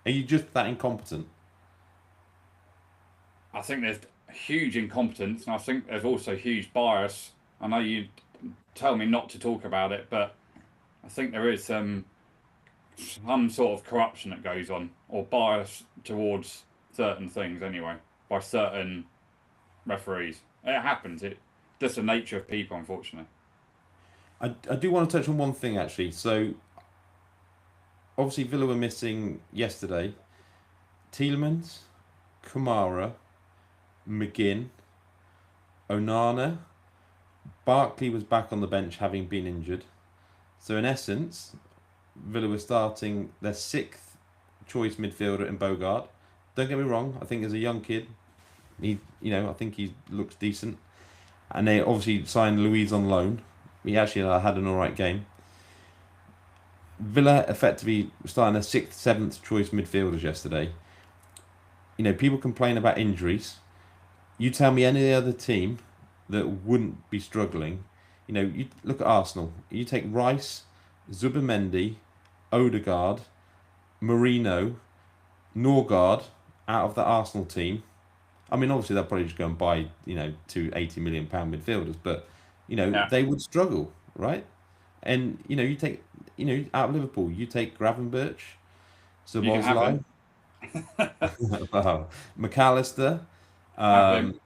Are you just that incompetent? I think there's huge incompetence, and I think there's also huge bias. I know you tell me not to talk about it, but I think there is some sort of corruption that goes on, or bias towards certain things anyway, by certain referees. It happens. It's just the nature of people, unfortunately. I do want to touch on one thing actually. So obviously Villa were missing yesterday. Tielemans, Kamara, McGinn, Onana, Barkley was back on the bench having been injured. So in essence, Villa were starting their sixth choice midfielder in Bogard. Don't get me wrong, I think as a young kid, I think he looks decent. And they obviously signed Louise on loan. He actually had an alright game. Villa effectively starting their sixth, seventh choice midfielders yesterday. People complain about injuries. You tell me any other team that wouldn't be struggling. You look at Arsenal. You take Rice, Zubimendi, Odegaard, Marino, Norgard out of the Arsenal team. I mean, obviously they'll probably just go and buy, two £80 million midfielders, but Yeah, they would struggle, right? And you take, out of Liverpool, you take Gravenberch, you can have Szoboszlai, him. wow, McAllister. Have him. Um,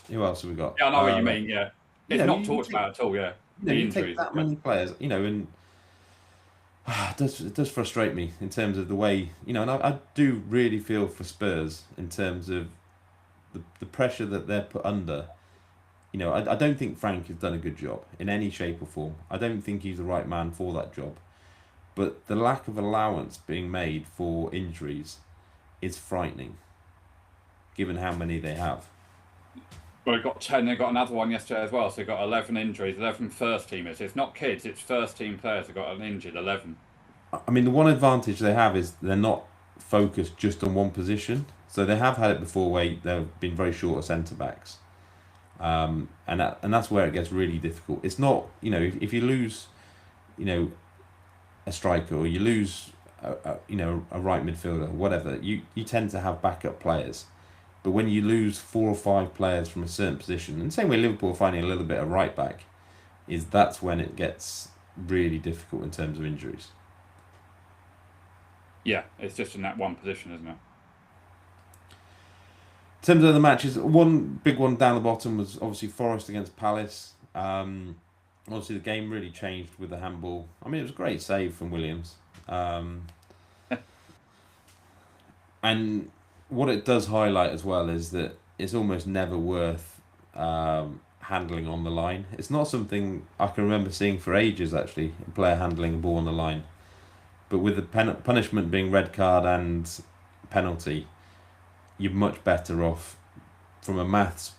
who else have we got? Yeah, I know what you mean. Yeah, it's not You talked take, about at all. Yeah, the you take injuries. that Yeah, many players, and it does frustrate me in terms of the way, and I do really feel for Spurs in terms of the pressure that they're put under. I don't think Frank has done a good job in any shape or form. I don't think he's the right man for that job. But the lack of allowance being made for injuries is frightening, given how many they have. well, they've got 10. They've got another one yesterday as well. So they've got 11 injuries. 11 first teamers. It's not kids. It's first team players. They've got an injured 11. I mean, the one advantage they have is they're not focused just on one position. So they have had it before where they've been very short of centre backs. And that's where it gets really difficult. It's not, if you lose, you know, a striker, or you lose a right midfielder, whatever, you tend to have backup players. But when you lose 4 or 5 players from a certain position, and same way Liverpool are finding a little bit of right back, that's when it gets really difficult in terms of injuries. Yeah, it's just in that one position, isn't it? In terms of the matches, one big one down the bottom was obviously Forest against Palace. Obviously, the game really changed with the handball. I mean, it was a great save from Williams. Um, and what it does highlight as well is that it's almost never worth handling on the line. It's not something I can remember seeing for ages, actually, a player handling a ball on the line. But with the punishment being red card and penalty, you're much better off from a maths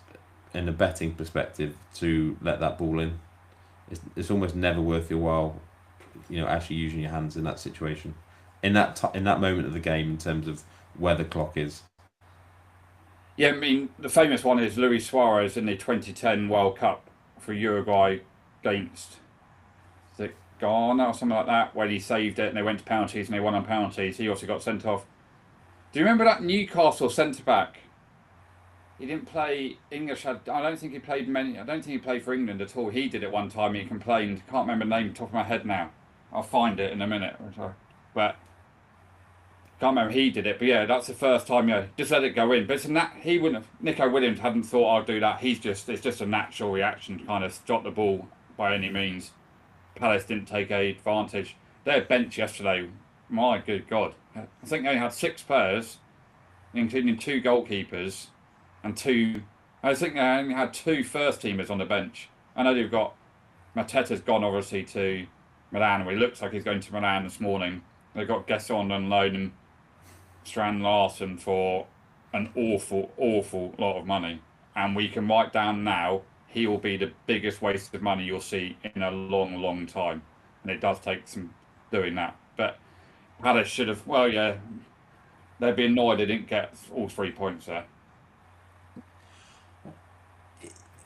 and a betting perspective to let that ball in. It's almost never worth your while, actually using your hands in that situation, in that moment of the game in terms of where the clock is. Yeah, I mean, the famous one is Luis Suarez in the 2010 World Cup for Uruguay against, is it Ghana or something like that, where he saved it and they went to penalties and they won on penalties. He also got sent off. Do you remember that Newcastle centre back? He didn't play English. I don't think he played many. I don't think he played for England at all. He did it one time. He complained. Can't remember the name top of my head now. I'll find it in a minute. But can't remember he did it. But yeah, that's the first time. Yeah, just let it go in. But it's he wouldn't have. Nico Williams hadn't thought I'll do that. It's just a natural reaction to kind of stop the ball by any means. Palace didn't take advantage. Their bench yesterday, my good God. I think they had 6 players, including 2 goalkeepers and 2. I think they only had 2 first teamers on the bench. I know they've got Mateta's gone obviously to Milan, or he looks like he's going to Milan this morning. They've got Gesson on loan and Strand Larsen for an awful, awful lot of money. And we can write down now he will be the biggest waste of money you'll see in a long, long time. And it does take some doing that. But Palace should have, well, yeah, they'd be annoyed they didn't get all 3 points there.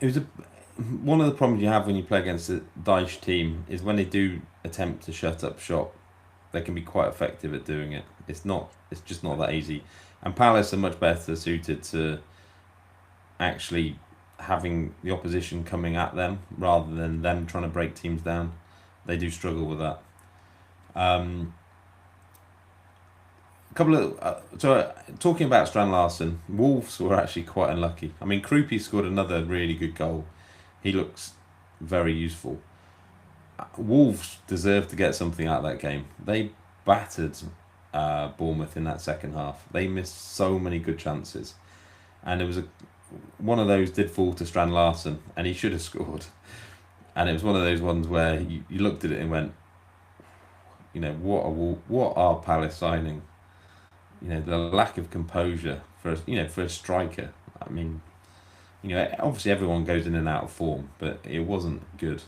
It was one of the problems you have when you play against a Dyche team is when they do attempt to shut up shop, they can be quite effective at doing it. It's just not that easy. And Palace are much better suited to actually having the opposition coming at them rather than them trying to break teams down. They do struggle with that. A couple of talking about Strand Larsen, Wolves were actually quite unlucky. I mean, Krupi scored another really good goal. He looks very useful. Wolves deserve to get something out of that game. They battered Bournemouth in that second half. They missed so many good chances, and it was one of those did fall to Strand Larsen, and he should have scored. And it was one of those ones where you looked at it and went, what are Palace signing? The lack of composure for a striker. I mean, obviously everyone goes in and out of form, but it wasn't good.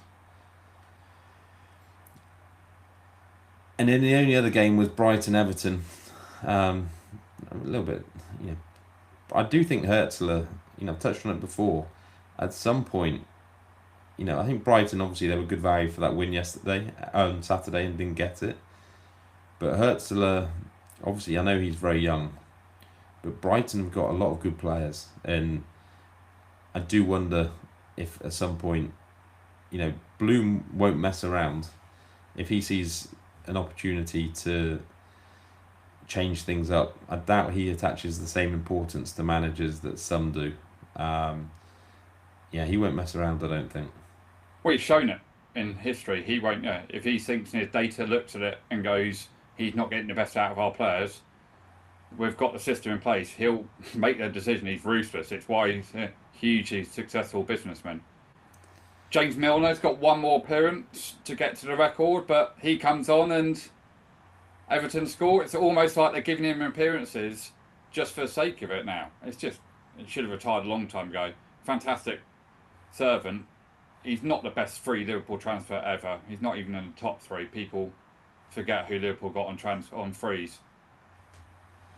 And then the only other game was Brighton Everton. A little bit, I do think Herzler, I've touched on it before. At some point, I think Brighton, obviously they were good value for that win yesterday, on Saturday, and didn't get it. But Herzler, obviously I know he's very young, but Brighton have got a lot of good players, and I do wonder if at some point, Bloom won't mess around. If he sees an opportunity to change things up, I doubt he attaches the same importance to managers that some do. He won't mess around, I don't think. Well, he's shown it in history. He won't. Yeah, if he thinks in his data, looks at it, and goes, he's not getting the best out of our players. We've got the system in place. He'll make the decision. He's ruthless. It's why he's a hugely successful businessman. James Milner's got one more appearance to get to the record, but he comes on and Everton score. It's almost like they're giving him appearances just for the sake of it now. It should have retired a long time ago. Fantastic servant. He's not the best free Liverpool transfer ever. He's not even in the top 3. People forget who Liverpool got on frees.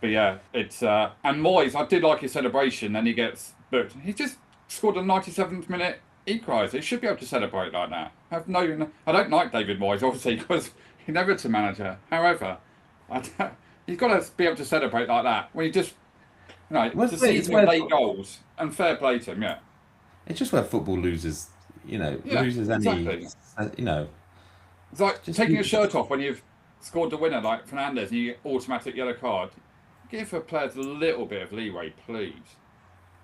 But yeah, it's and Moyes. I did like his celebration. Then he gets booked. He's just scored a 97th minute equaliser. He should be able to celebrate like that. I don't like David Moyes, obviously, because he's never a manager. However, he's got to be able to celebrate like that when he just, it's a season of late goals, and fair play to him, yeah. It's just where football loses, Yeah, loses exactly. It's like just taking a shirt off when you've scored the winner, like Fernandez, and you get automatic yellow card. Give the players a little bit of leeway, please.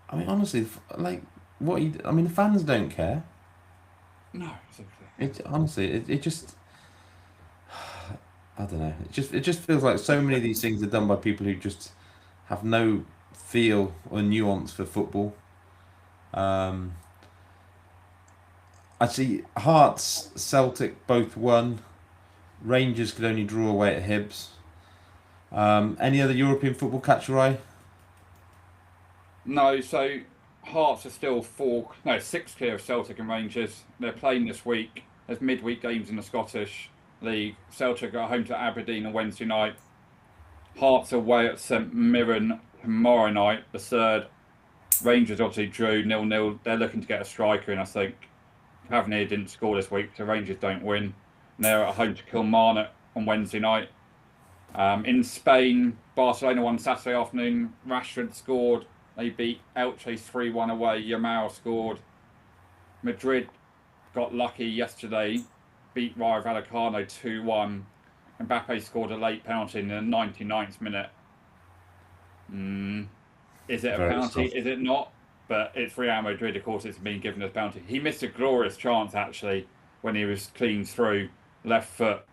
I mean, honestly, like I mean, the fans don't care. No, exactly. It just, I don't know. It just feels like so many of these things are done by people who just have no feel or nuance for football. Um, I see Hearts, Celtic both won. Rangers could only draw away at Hibs. Any other European football catch your eye? No, so Hearts are still six clear of Celtic and Rangers. They're playing this week. There's midweek games in the Scottish League. Celtic are home to Aberdeen on Wednesday night. Hearts away at St Mirren tomorrow night, the third. Rangers obviously drew 0-0. They're looking to get a striker in, I think. Tavernier didn't score this week, so Rangers don't win. And they're at home to Kilmarnock on Wednesday night. In Spain, Barcelona won Saturday afternoon. Rashford scored. They beat Elche 3-1 away. Yamal scored. Madrid got lucky yesterday. Beat Rayo Vallecano 2-1. Mbappe scored a late penalty in the 99th minute. Is it a penalty? Is it not? But it's Real Madrid, of course, it's been given as penalty. He missed a glorious chance, actually, when he was clean through, left foot,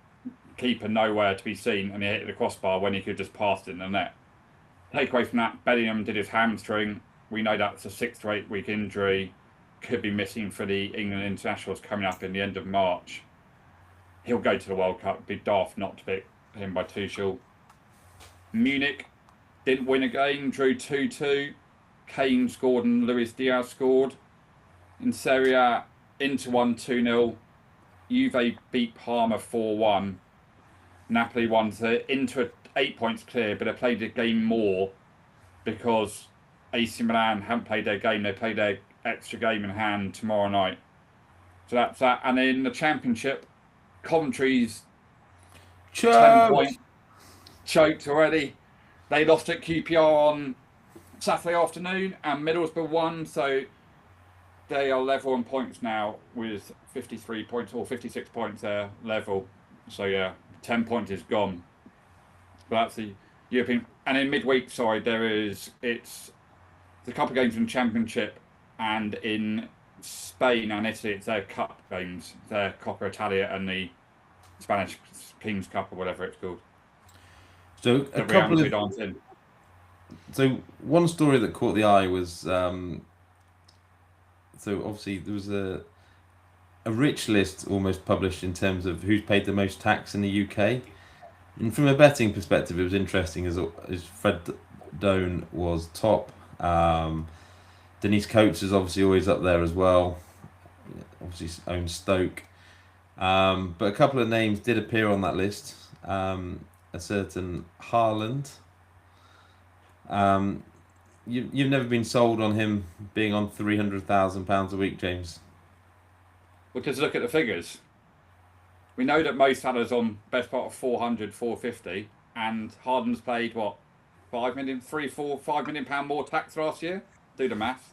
keeper nowhere to be seen, and he hit the crossbar when he could just pass it in the net. Take away from that, Bellingham did his hamstring. We know that's a 6 to 8 week injury. Could be missing for the England internationals coming up in the end of March. He'll go to the World Cup. It'd be daft not to pick him by Tuchel. Munich didn't win again, drew 2-2. Kane scored and Luis Diaz scored. In Serie A, Inter won 2-0. Juve beat Parma 4-1. Napoli won, so Inter 8 points clear, but they played the game more because AC Milan haven't played their game. They play their extra game in hand tomorrow night. So that's that. And in the Championship, Coventry's 10 points choked already. They lost at QPR on Saturday afternoon, and Middlesbrough won, so they are level on points now with 53 points or 56 points there level. So yeah, 10 points is gone. But that's the European. And in midweek, it's a couple of games in the Championship, and in Spain and Italy, it's their cup games, their Coppa Italia and the Spanish King's Cup or whatever it's called. So So one story that caught the eye was so obviously there was a rich list almost published in terms of who's paid the most tax in the UK, and from a betting perspective, it was interesting as Fred Doan was top. Denise Coates is obviously always up there as well. Obviously owns Stoke, but a couple of names did appear on that list. A certain Haaland. You've never been sold on him being on £300,000 a week, James. Because look at the figures. We know that Mo Salah's on best part of 400, 450, and Harden's paid what, 5 million, 3, 4, 5 million pound more tax last year. Do the maths.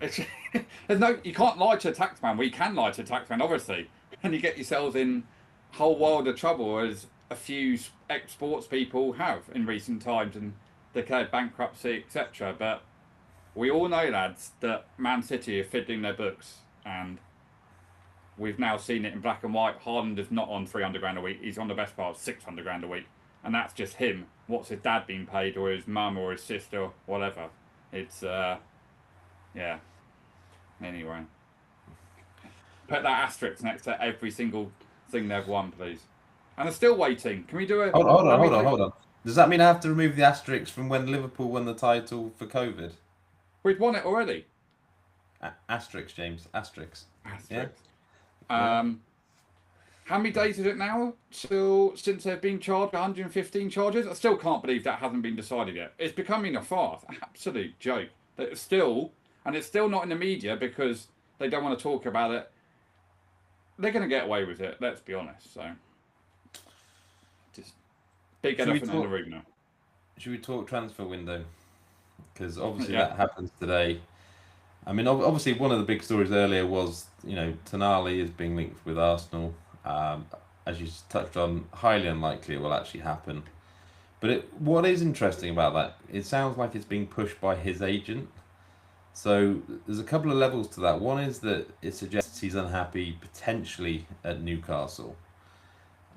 You can't lie to a taxman. We can lie to a taxman, obviously, and you get yourselves in a whole world of trouble as a few ex-sports people have in recent times and declared bankruptcy, etc. But we all know, lads, that Man City are fiddling their books, and we've now seen it in black and white. Haaland is not on 300 grand a week. He's on the best part of 600 grand a week, and that's just him. What's his dad being paid, or his mum, or his sister, or whatever? It's yeah. Anyway, put that asterisk next to every single thing they've won, please. And they're still waiting. Can we do it? Hold on. Does that mean I have to remove the asterisk from when Liverpool won the title for COVID? We've won it already. Asterisk, James. Asterisk. Yeah. how many days is it now since they've been charged 115 charges? I still can't believe that hasn't been decided yet. It's becoming a farce, absolute joke. That it's still, and it's still not in the media because they don't want to talk about it. They're going to get away with it. Let's be honest. So, just big Should we elephant in the talk? room now. Should we talk transfer window? Because obviously Yeah, that happens today. I mean, obviously one of the big stories earlier was Tonali is being linked with Arsenal. Um, as you touched on, highly unlikely it will actually happen. But what is interesting about that, it sounds like it's being pushed by his agent. So there's a couple of levels to that. One is that it suggests he's unhappy potentially at Newcastle.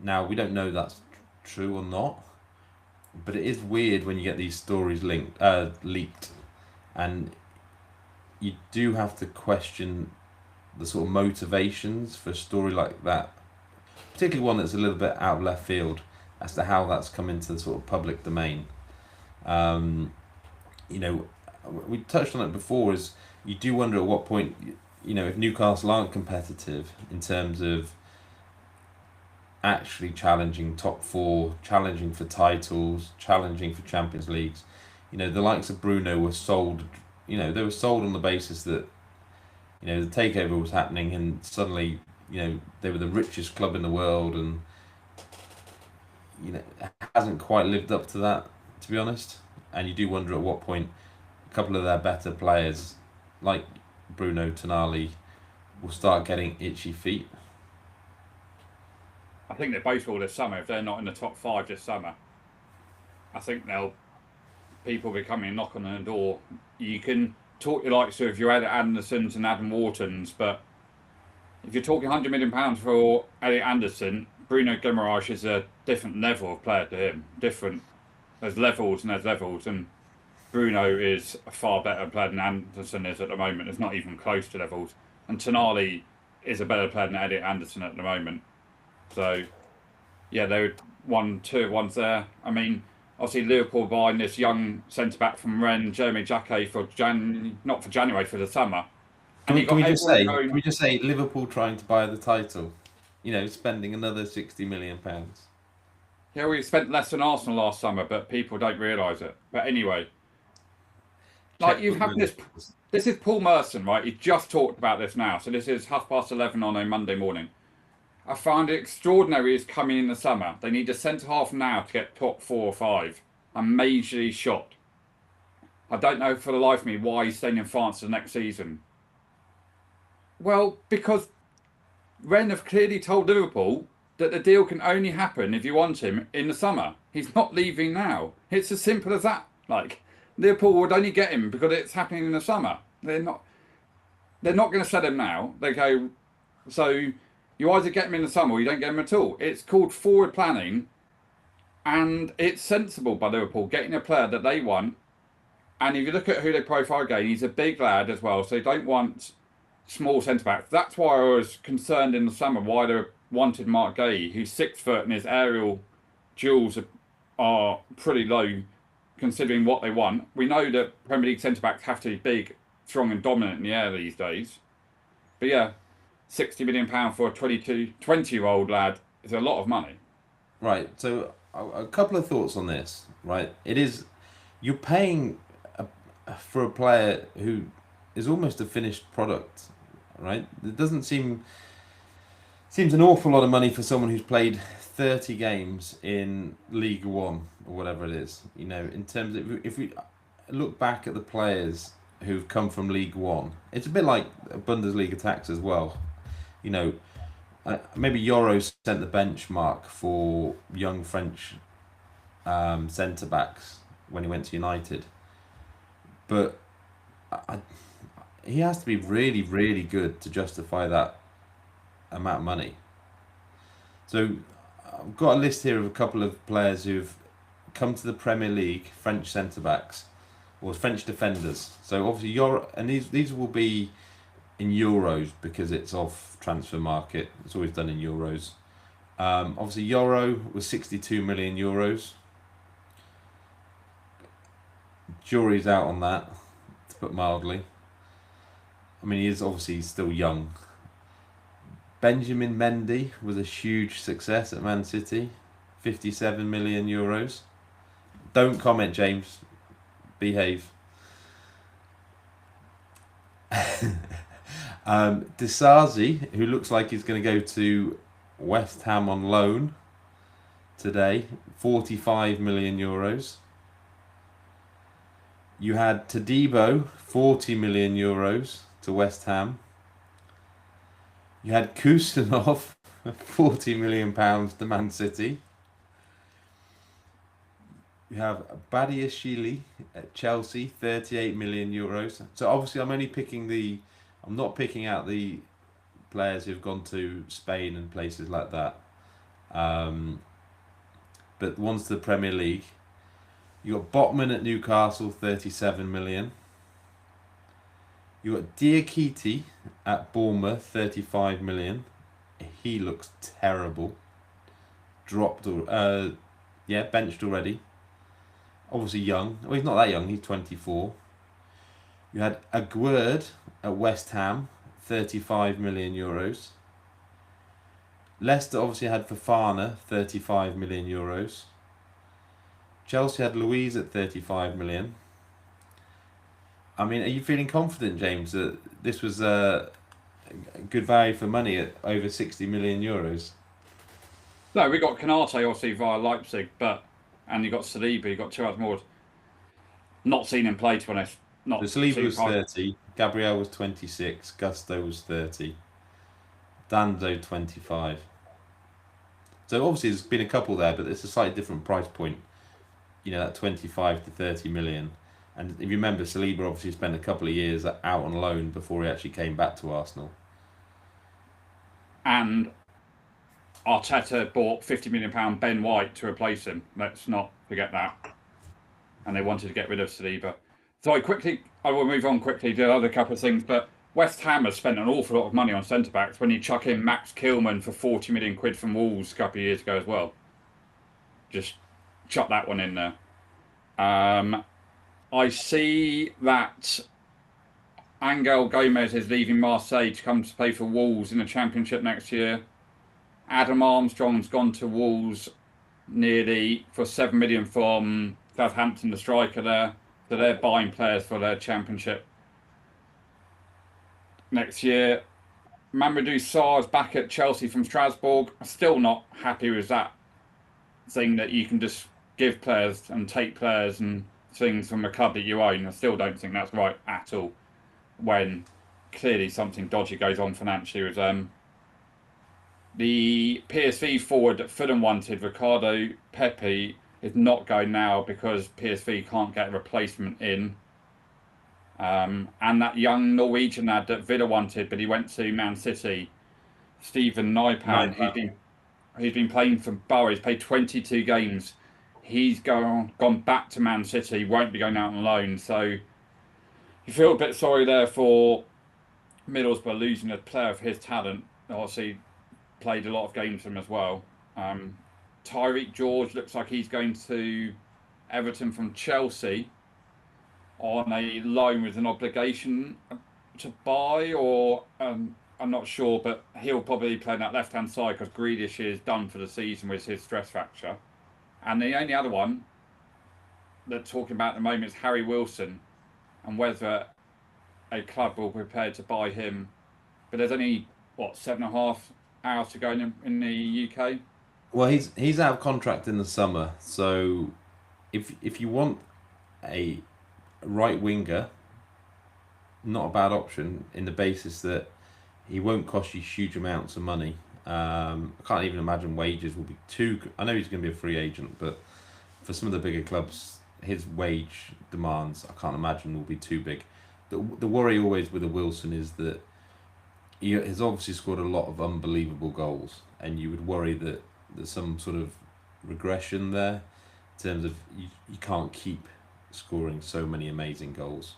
Now we don't know that's true or not, but it is weird when you get these stories leaked, and you do have to question the sort of motivations for a story like that, particularly one that's a little bit out of left field, as to how that's come into the sort of public domain. Um, you know, we touched on it before. Is you do wonder at what point, if Newcastle aren't competitive in terms of actually challenging top four, challenging for titles, challenging for Champions Leagues. The likes of Bruno were sold. They were sold on the basis that the takeover was happening, and suddenly they were the richest club in the world, and it hasn't quite lived up to that, to be honest. And you do wonder at what point a couple of their better players, like Bruno, Tonali, will start getting itchy feet. I think they both will this summer. If they're not in the top five this summer, I think people will be coming and knock on the door. You can talk your likes of your Elliot Andersons and Adam Whartons, but if you're talking £100 million for Elliot Anderson, Bruno Guimaraes is a different level of player to him. Different. There's levels and there's levels, and Bruno is a far better player than Anderson is at the moment. It's not even close to levels. And Tonali is a better player than Elliot Anderson at the moment. So, yeah, they're 2 ones there. I mean, obviously Liverpool buying this young centre back from Rennes, Jeremy Jacquet not for January, for the summer. Can And we, you can got we just everyone say can going. we just say Liverpool trying to buy the title, spending another £60 million. Yeah, we spent less than Arsenal last summer, but people don't realise it. But anyway, like you Checkbook have money. this is Paul Merson, right? He just talked about this now. So this is 11:30 on a Monday morning. I find it extraordinary is coming in the summer. They need a centre half now to get top 4 or 5. I'm majorly shocked. I don't know for the life of me why he's staying in France the next season. Well, because Rennes have clearly told Liverpool that the deal can only happen if you want him in the summer. He's not leaving now. It's as simple as that. Like, Liverpool would only get him because it's happening in the summer. They're not going to sell him now. They go, so you either get him in the summer or you don't get him at all. It's called forward planning, and it's sensible by Liverpool getting a player that they want. And if you look at who they profile again, he's a big lad as well, so they don't want small centre backs. That's why I was concerned in the summer why they wanted Mark Gay, who's 6 foot and his aerial duels are pretty low considering what they want. We know that Premier League centre backs have to be big, strong, and dominant in the air these days. But yeah, £60 million for a 20-year-old lad is a lot of money. Right. So a couple of thoughts on this. Right. You're paying for a player who is almost a finished product. Right. It doesn't seems an awful lot of money for someone who's played 30 games in League One or whatever it is. In terms of if we look back at the players who've come from League One, it's a bit like Bundesliga tax as well. Maybe Euro set the benchmark for young French centre backs when he went to United, but he has to be really, really good to justify that amount of money. So I've got a list here of a couple of players who've come to the Premier League, French centre backs or French defenders. So obviously Euro, and these will be in euros because it's off transfer market. It's always done in euros. Obviously Euro was 62 million euros. Jury's out on that, to put mildly. I mean, he is obviously still young, Benjamin Mendy was a huge success at Man City, 57 million euros. Don't comment, James. Behave. Disasi, who looks like he's going to go to West Ham on loan today, 45 million euros. You had Tadibo, 40 million euros to West Ham. You had Kusanov, 40 million pounds to Man City. You have Badiashile at Chelsea, 38 million euros. So obviously, I'm not picking out the players who've gone to Spain and places like that. But the ones to the Premier League. You got Botman at Newcastle, 37 million. You got Diakite at Bournemouth, 35 million. He looks terrible. Benched already. Obviously young. Well, he's not that young. He's 24. You had Aguerd at West Ham, 35 million euros. Leicester obviously had Fofana, 35 million euros. Chelsea had Louise at 35 million. I mean, are you feeling confident, James, that this was a good value for money at over 60 million euros? No, we got Canate obviously via Leipzig, and you got Saliba, you got two others more. Not seen him play, to be honest. So Saliba was 30, Gabriel was 26, Gusto was 30, Danzo 25. So obviously there's been a couple there, but it's a slightly different price point. You know, that 25 to 30 million. And if you remember, Saliba obviously spent a couple of years out on loan before he actually came back to Arsenal. And Arteta bought £50 million Ben White to replace him. Let's not forget that. And they wanted to get rid of Saliba. So I will move on quickly to other couple of things, but West Ham has spent an awful lot of money on centre-backs when you chuck in Max Kilman for 40 million quid from Wolves a couple of years ago as well. Just chuck that one in there. I see that Angel Gomez is leaving Marseille to come to play for Wolves in the Championship next year. Adam Armstrong's gone to Wolves nearly for 7 million from Southampton, the striker there. So they're buying players for their Championship next year. Mamadou Sarr is back at Chelsea from Strasbourg. I'm still not happy with that thing that you can just give players and take players and things from a club that you own. I still don't think that's right at all, when clearly something dodgy goes on financially with them. The PSV forward that Fulham wanted, Ricardo Pepe, is not going now because PSV can't get a replacement in. And that young Norwegian lad that Villa wanted, but he went to Man City, Stephen Naipan, who's been playing for Borough. He's played 22 games. He's gone back to Man City, won't be going out on loan. So you feel a bit sorry there for Middlesbrough losing a player of his talent. Obviously played a lot of games for him as well. Tyreek George looks like he's going to Everton from Chelsea on a loan with an obligation to buy, or I'm not sure, but he'll probably play on that left-hand side because Grealish is done for the season with his stress fracture. And the only other one they're talking about at the moment is Harry Wilson, and whether a club will be prepared to buy him. But there's only, 7.5 hours to go in the UK? Well, he's out of contract in the summer, so if you want a right winger, not a bad option in the basis that he won't cost you huge amounts of money. I can't even imagine wages will be too. I know he's going to be a free agent, but for some of the bigger clubs, his wage demands I can't imagine will be too big. The worry always with a Wilson is that he has obviously scored a lot of unbelievable goals, and you would worry that there's some sort of regression there in terms of you can't keep scoring so many amazing goals.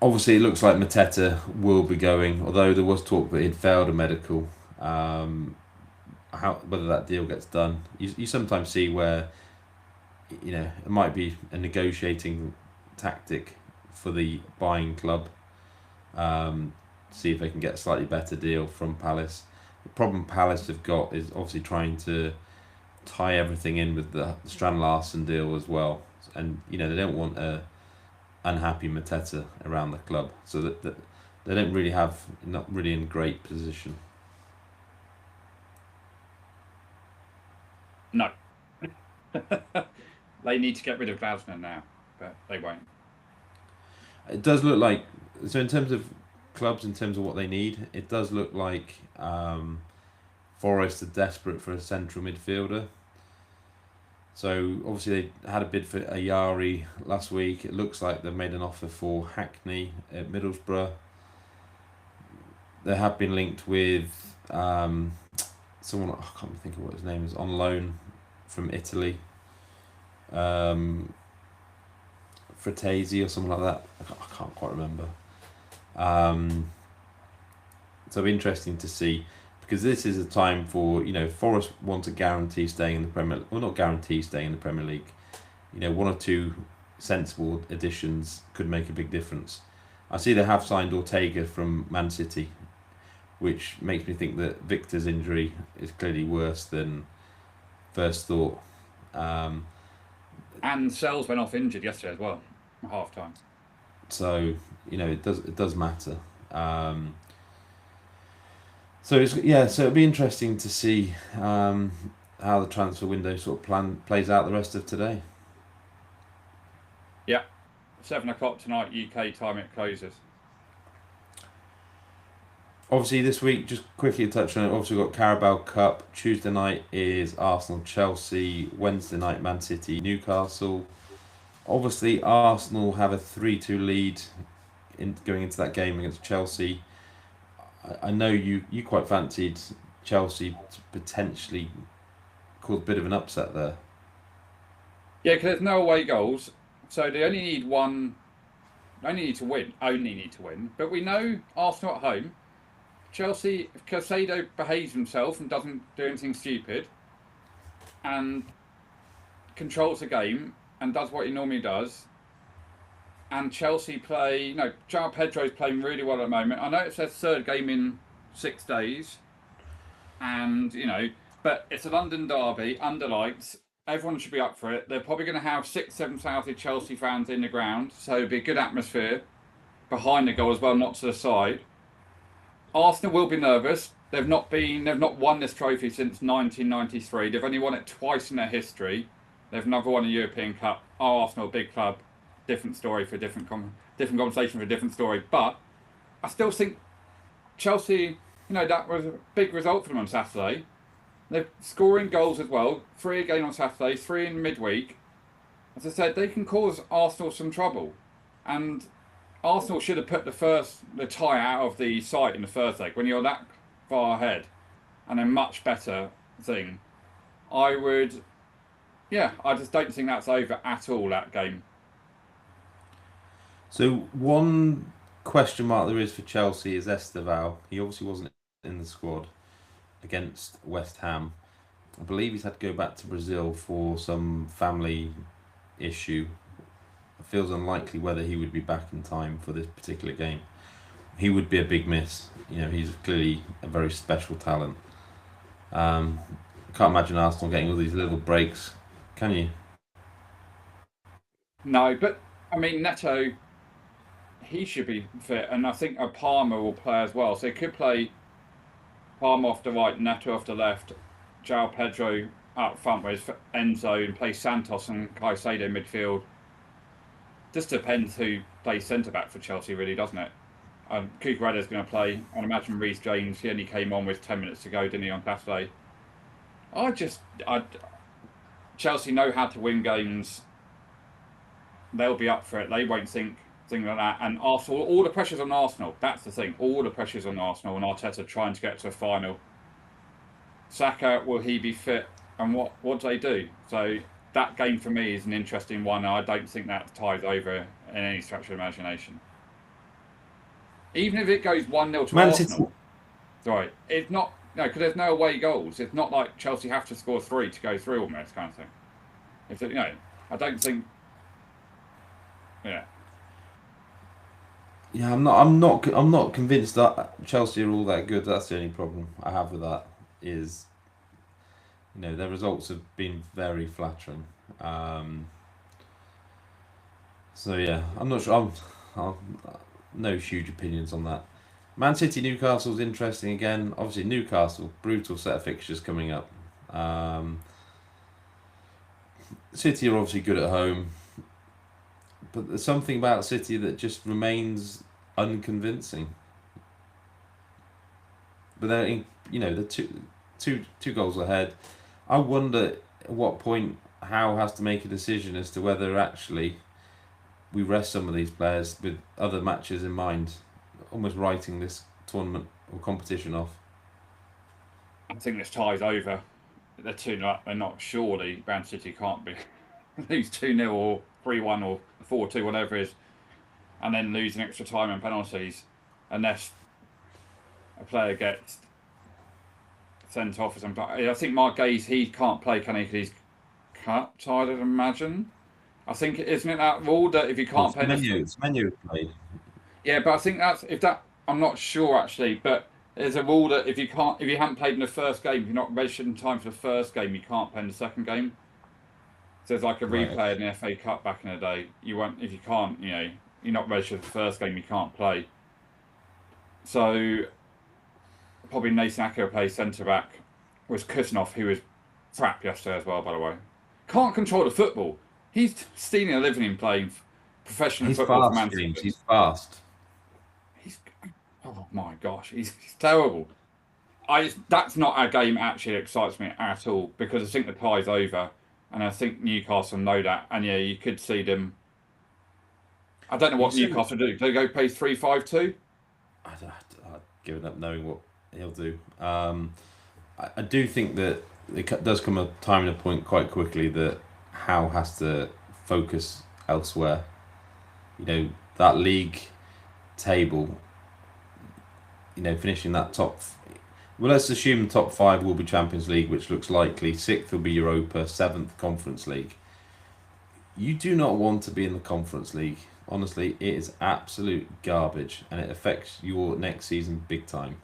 Obviously, it looks like Mateta will be going, although there was talk that he'd failed a medical. Whether that deal gets done, you sometimes see where it might be a negotiating tactic for the buying club. see if they can get a slightly better deal from Palace. The problem Palace have got is obviously trying to tie everything in with the Strand Larsen deal as well, and they don't want a unhappy Mateta around the club, so that they don't really have not really in great position. No. They need to get rid of Glasner now, but they won't. It does look like, so in terms of clubs, in terms of what they need, it does look like Forest are desperate for a central midfielder. So obviously they had a bid for Ayari last week. It looks like they've made an offer for Hackney at Middlesbrough. They have been linked with someone, I can't think of what his name is, on loan from Italy. Fratesi or something like that. I can't quite remember. So interesting to see, because this is a time for, Forest want to guarantee staying in the Premier, well, not guarantee staying in the Premier League. One or two sensible additions could make a big difference. I see they have signed Ortega from Man City, which makes me think that Victor's injury is clearly worse than first thought. And Sells went off injured yesterday as well, at half time. So it does matter. So it'll be interesting to see how the transfer window sort of plays out the rest of today. Yeah, 7 o'clock tonight UK time it closes. Obviously this week, just quickly touch on it, obviously we've got Carabao Cup. Tuesday night is Arsenal Chelsea, Wednesday night Man City Newcastle. Obviously Arsenal have a 3-2 lead going into that game against Chelsea. I know you quite fancied Chelsea to potentially cause a bit of an upset there. Yeah, because there's no away goals, so they only need one. Only need to win. But we know Arsenal at home. Chelsea, if Caicedo behaves himself and doesn't do anything stupid, and controls the game and does what he normally does, and Chelsea play, João Pedro's playing really well at the moment. I know it's their third game in 6 days, and but it's a London derby under lights. Everyone should be up for it. They're probably going to have 6,000-7,000 Chelsea fans in the ground, so it'll be a good atmosphere behind the goal as well, not to the side. Arsenal will be nervous. They've not won this trophy since 1993. They've only won it twice in their history. They've never won a European Cup. Arsenal, a big club, different story for different conversation for a different story. But I still think Chelsea, that was a big result for them on Saturday. They're scoring goals as well. 3 again on Saturday, 3 in midweek. As I said, they can cause Arsenal some trouble, and Arsenal should have put the tie out of the sight in the first leg when you're that far ahead, and a much better thing. I just don't think that's over at all, that game. So one question mark there is for Chelsea is Esteval. He obviously wasn't in the squad against West Ham. I believe he's had to go back to Brazil for some family issue. It feels unlikely whether he would be back in time for this particular game. He would be a big miss. He's clearly a very special talent. I can't imagine Arsenal getting all these little breaks. Can you? No, but Neto, he should be fit, and I think a Palmer will play as well. So he could play Palmer off the right, Neto off the left, João Pedro up front with Enzo, and play Santos and Caicedo midfield. Just depends who plays centre back for Chelsea, really, doesn't it? Cucurella's going to play. I imagine Reece James. He only came on with 10 minutes to go, didn't he, on Saturday? Chelsea know how to win games. They'll be up for it. They won't think like that. And Arsenal, all the pressure's on Arsenal. That's the thing. All the pressure's on Arsenal, and Arteta trying to get to a final. Saka, will he be fit? And what do they do? So that game for me is an interesting one. I don't think that ties over in any stretch of imagination. Even if it goes 1-0 to Arsenal. Sorry, it's not. No, because there's no away goals. It's not like Chelsea have to score 3 to go through almost, kind of thing. I don't think. Yeah. Yeah, I'm not convinced that Chelsea are all that good. That's the only problem I have with that. Is their results have been very flattering. Um, so yeah, I'm not sure. I'm no huge opinions on that. Man City Newcastle's interesting again. Obviously Newcastle, brutal set of fixtures coming up. Um, City are obviously good at home, but there's something about City that just remains unconvincing. But they're two goals ahead. I wonder at what point Howe has to make a decision as to whether actually we rest some of these players with other matches in mind, almost writing this tournament or competition off. I think this tie's over. They're 2-0 up. They're not surely. Man City can't be lose 2-0 or 3-1 or 4-2, whatever it is, and then losing extra time and penalties, unless a player gets sent off or something. I think Mark Gaze, he can't play, can he? Because he's cut, I'd imagine. I think, isn't it that rule that if you Well, can't play in the It's menu played. yeah, but I think that's if that I'm not sure actually, but there's a rule that if you haven't played in the first game, if you're not registered in time for the first game, you can't play in the second game. So there's like a Right. replay in the FA Cup back in the day. You won't if you can't, you're not registered for the first game, you can't play. So probably Nathan Ake will play centre back. Was Kuznov, who was crap yesterday as well, by the way. Can't control the football. He's stealing a living in playing professional He's football for fast, Man James. City. He's fast. He's oh my gosh, he's terrible. That's not a game actually that excites me at all because I think the tie's over, and I think Newcastle know that. And yeah, you could see them. I don't know You what said Newcastle do. Do they go play 3-5-2? I've given up knowing what he'll do. I do think that does come a time and a point quite quickly that Howe has to focus elsewhere. That league table. Finishing that top. Well, let's assume top five will be Champions League, which looks likely. Sixth will be Europa. Seventh Conference League. You do not want to be in the Conference League. Honestly, it is absolute garbage, and it affects your next season big time.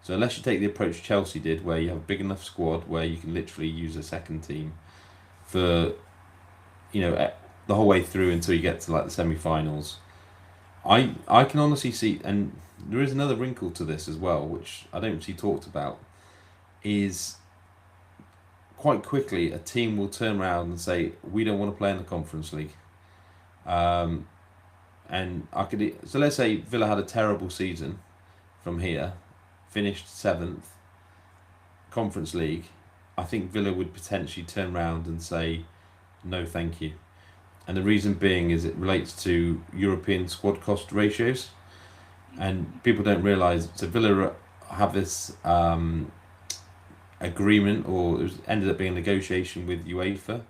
So unless you take the approach Chelsea did, where you have a big enough squad where you can literally use a second team for, the whole way through until you get to like the semi-finals, I can honestly see, and there is another wrinkle to this as well, which I don't see talked about, is quite quickly a team will turn around and say we don't want to play in the Conference League. Um, and so let's say Villa had a terrible season from here, finished seventh, Conference League. I think Villa would potentially turn around and say no, thank you. And the reason being is it relates to European squad cost ratios, and people don't realise. So Villa have this agreement, or ended up being a negotiation with UEFA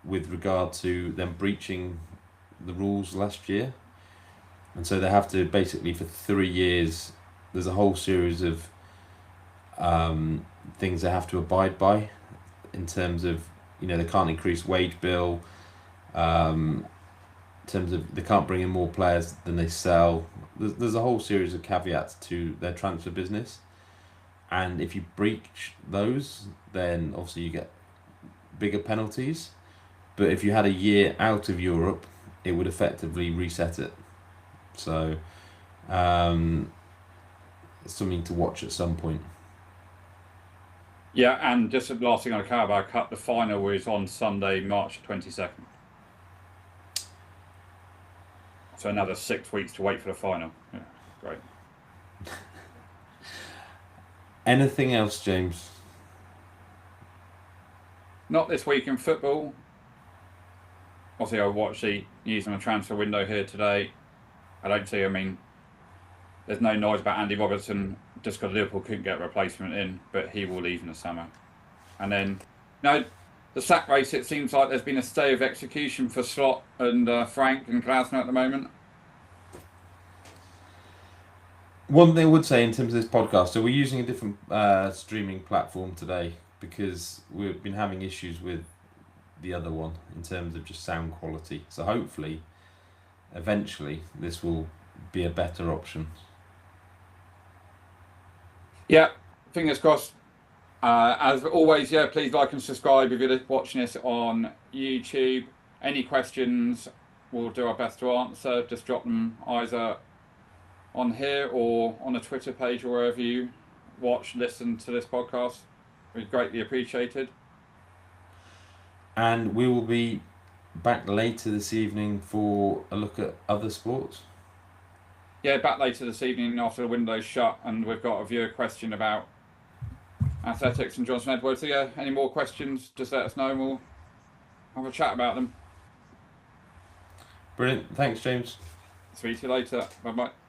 with regard to them breaching the rules last year, and so they have to basically for 3 years. There's a whole series of things they have to abide by in terms of they can't increase wage bill. In terms of they can't bring in more players than they sell. There's a whole series of caveats to their transfer business, and if you breach those, then obviously you get bigger penalties. But if you had a year out of Europe, it would effectively reset it. So, it's something to watch at some point. Yeah, and just the last thing on the Carabao Cup, the final is on Sunday, March 22nd. So another 6 weeks to wait for the final. Yeah, great. Anything else, James? Not this week in football. Obviously, I watched the news on the transfer window here today. There's no noise about Andy Robertson just because Liverpool couldn't get a replacement in, but he will leave in the summer. And then, the sack race, it seems like there's been a stay of execution for Slot and Frank and Glasner at the moment. One thing I would say in terms of this podcast, so we're using a different streaming platform today because we've been having issues with the other one in terms of just sound quality. So hopefully, eventually, this will be a better option. Yeah, fingers crossed. As always, yeah, please like and subscribe if you're watching this on YouTube. Any questions, we'll do our best to answer. Just drop them either on here or on a Twitter page or wherever you listen to this podcast. We'd greatly appreciated. And we will be back later this evening for a look at other sports. Yeah, back later this evening after the window's shut, and we've got a viewer question about athletics and Johnson Edwards. So yeah, any more questions, just let us know and we'll have a chat about them. Brilliant. Thanks, James. Speak to you later. Bye bye.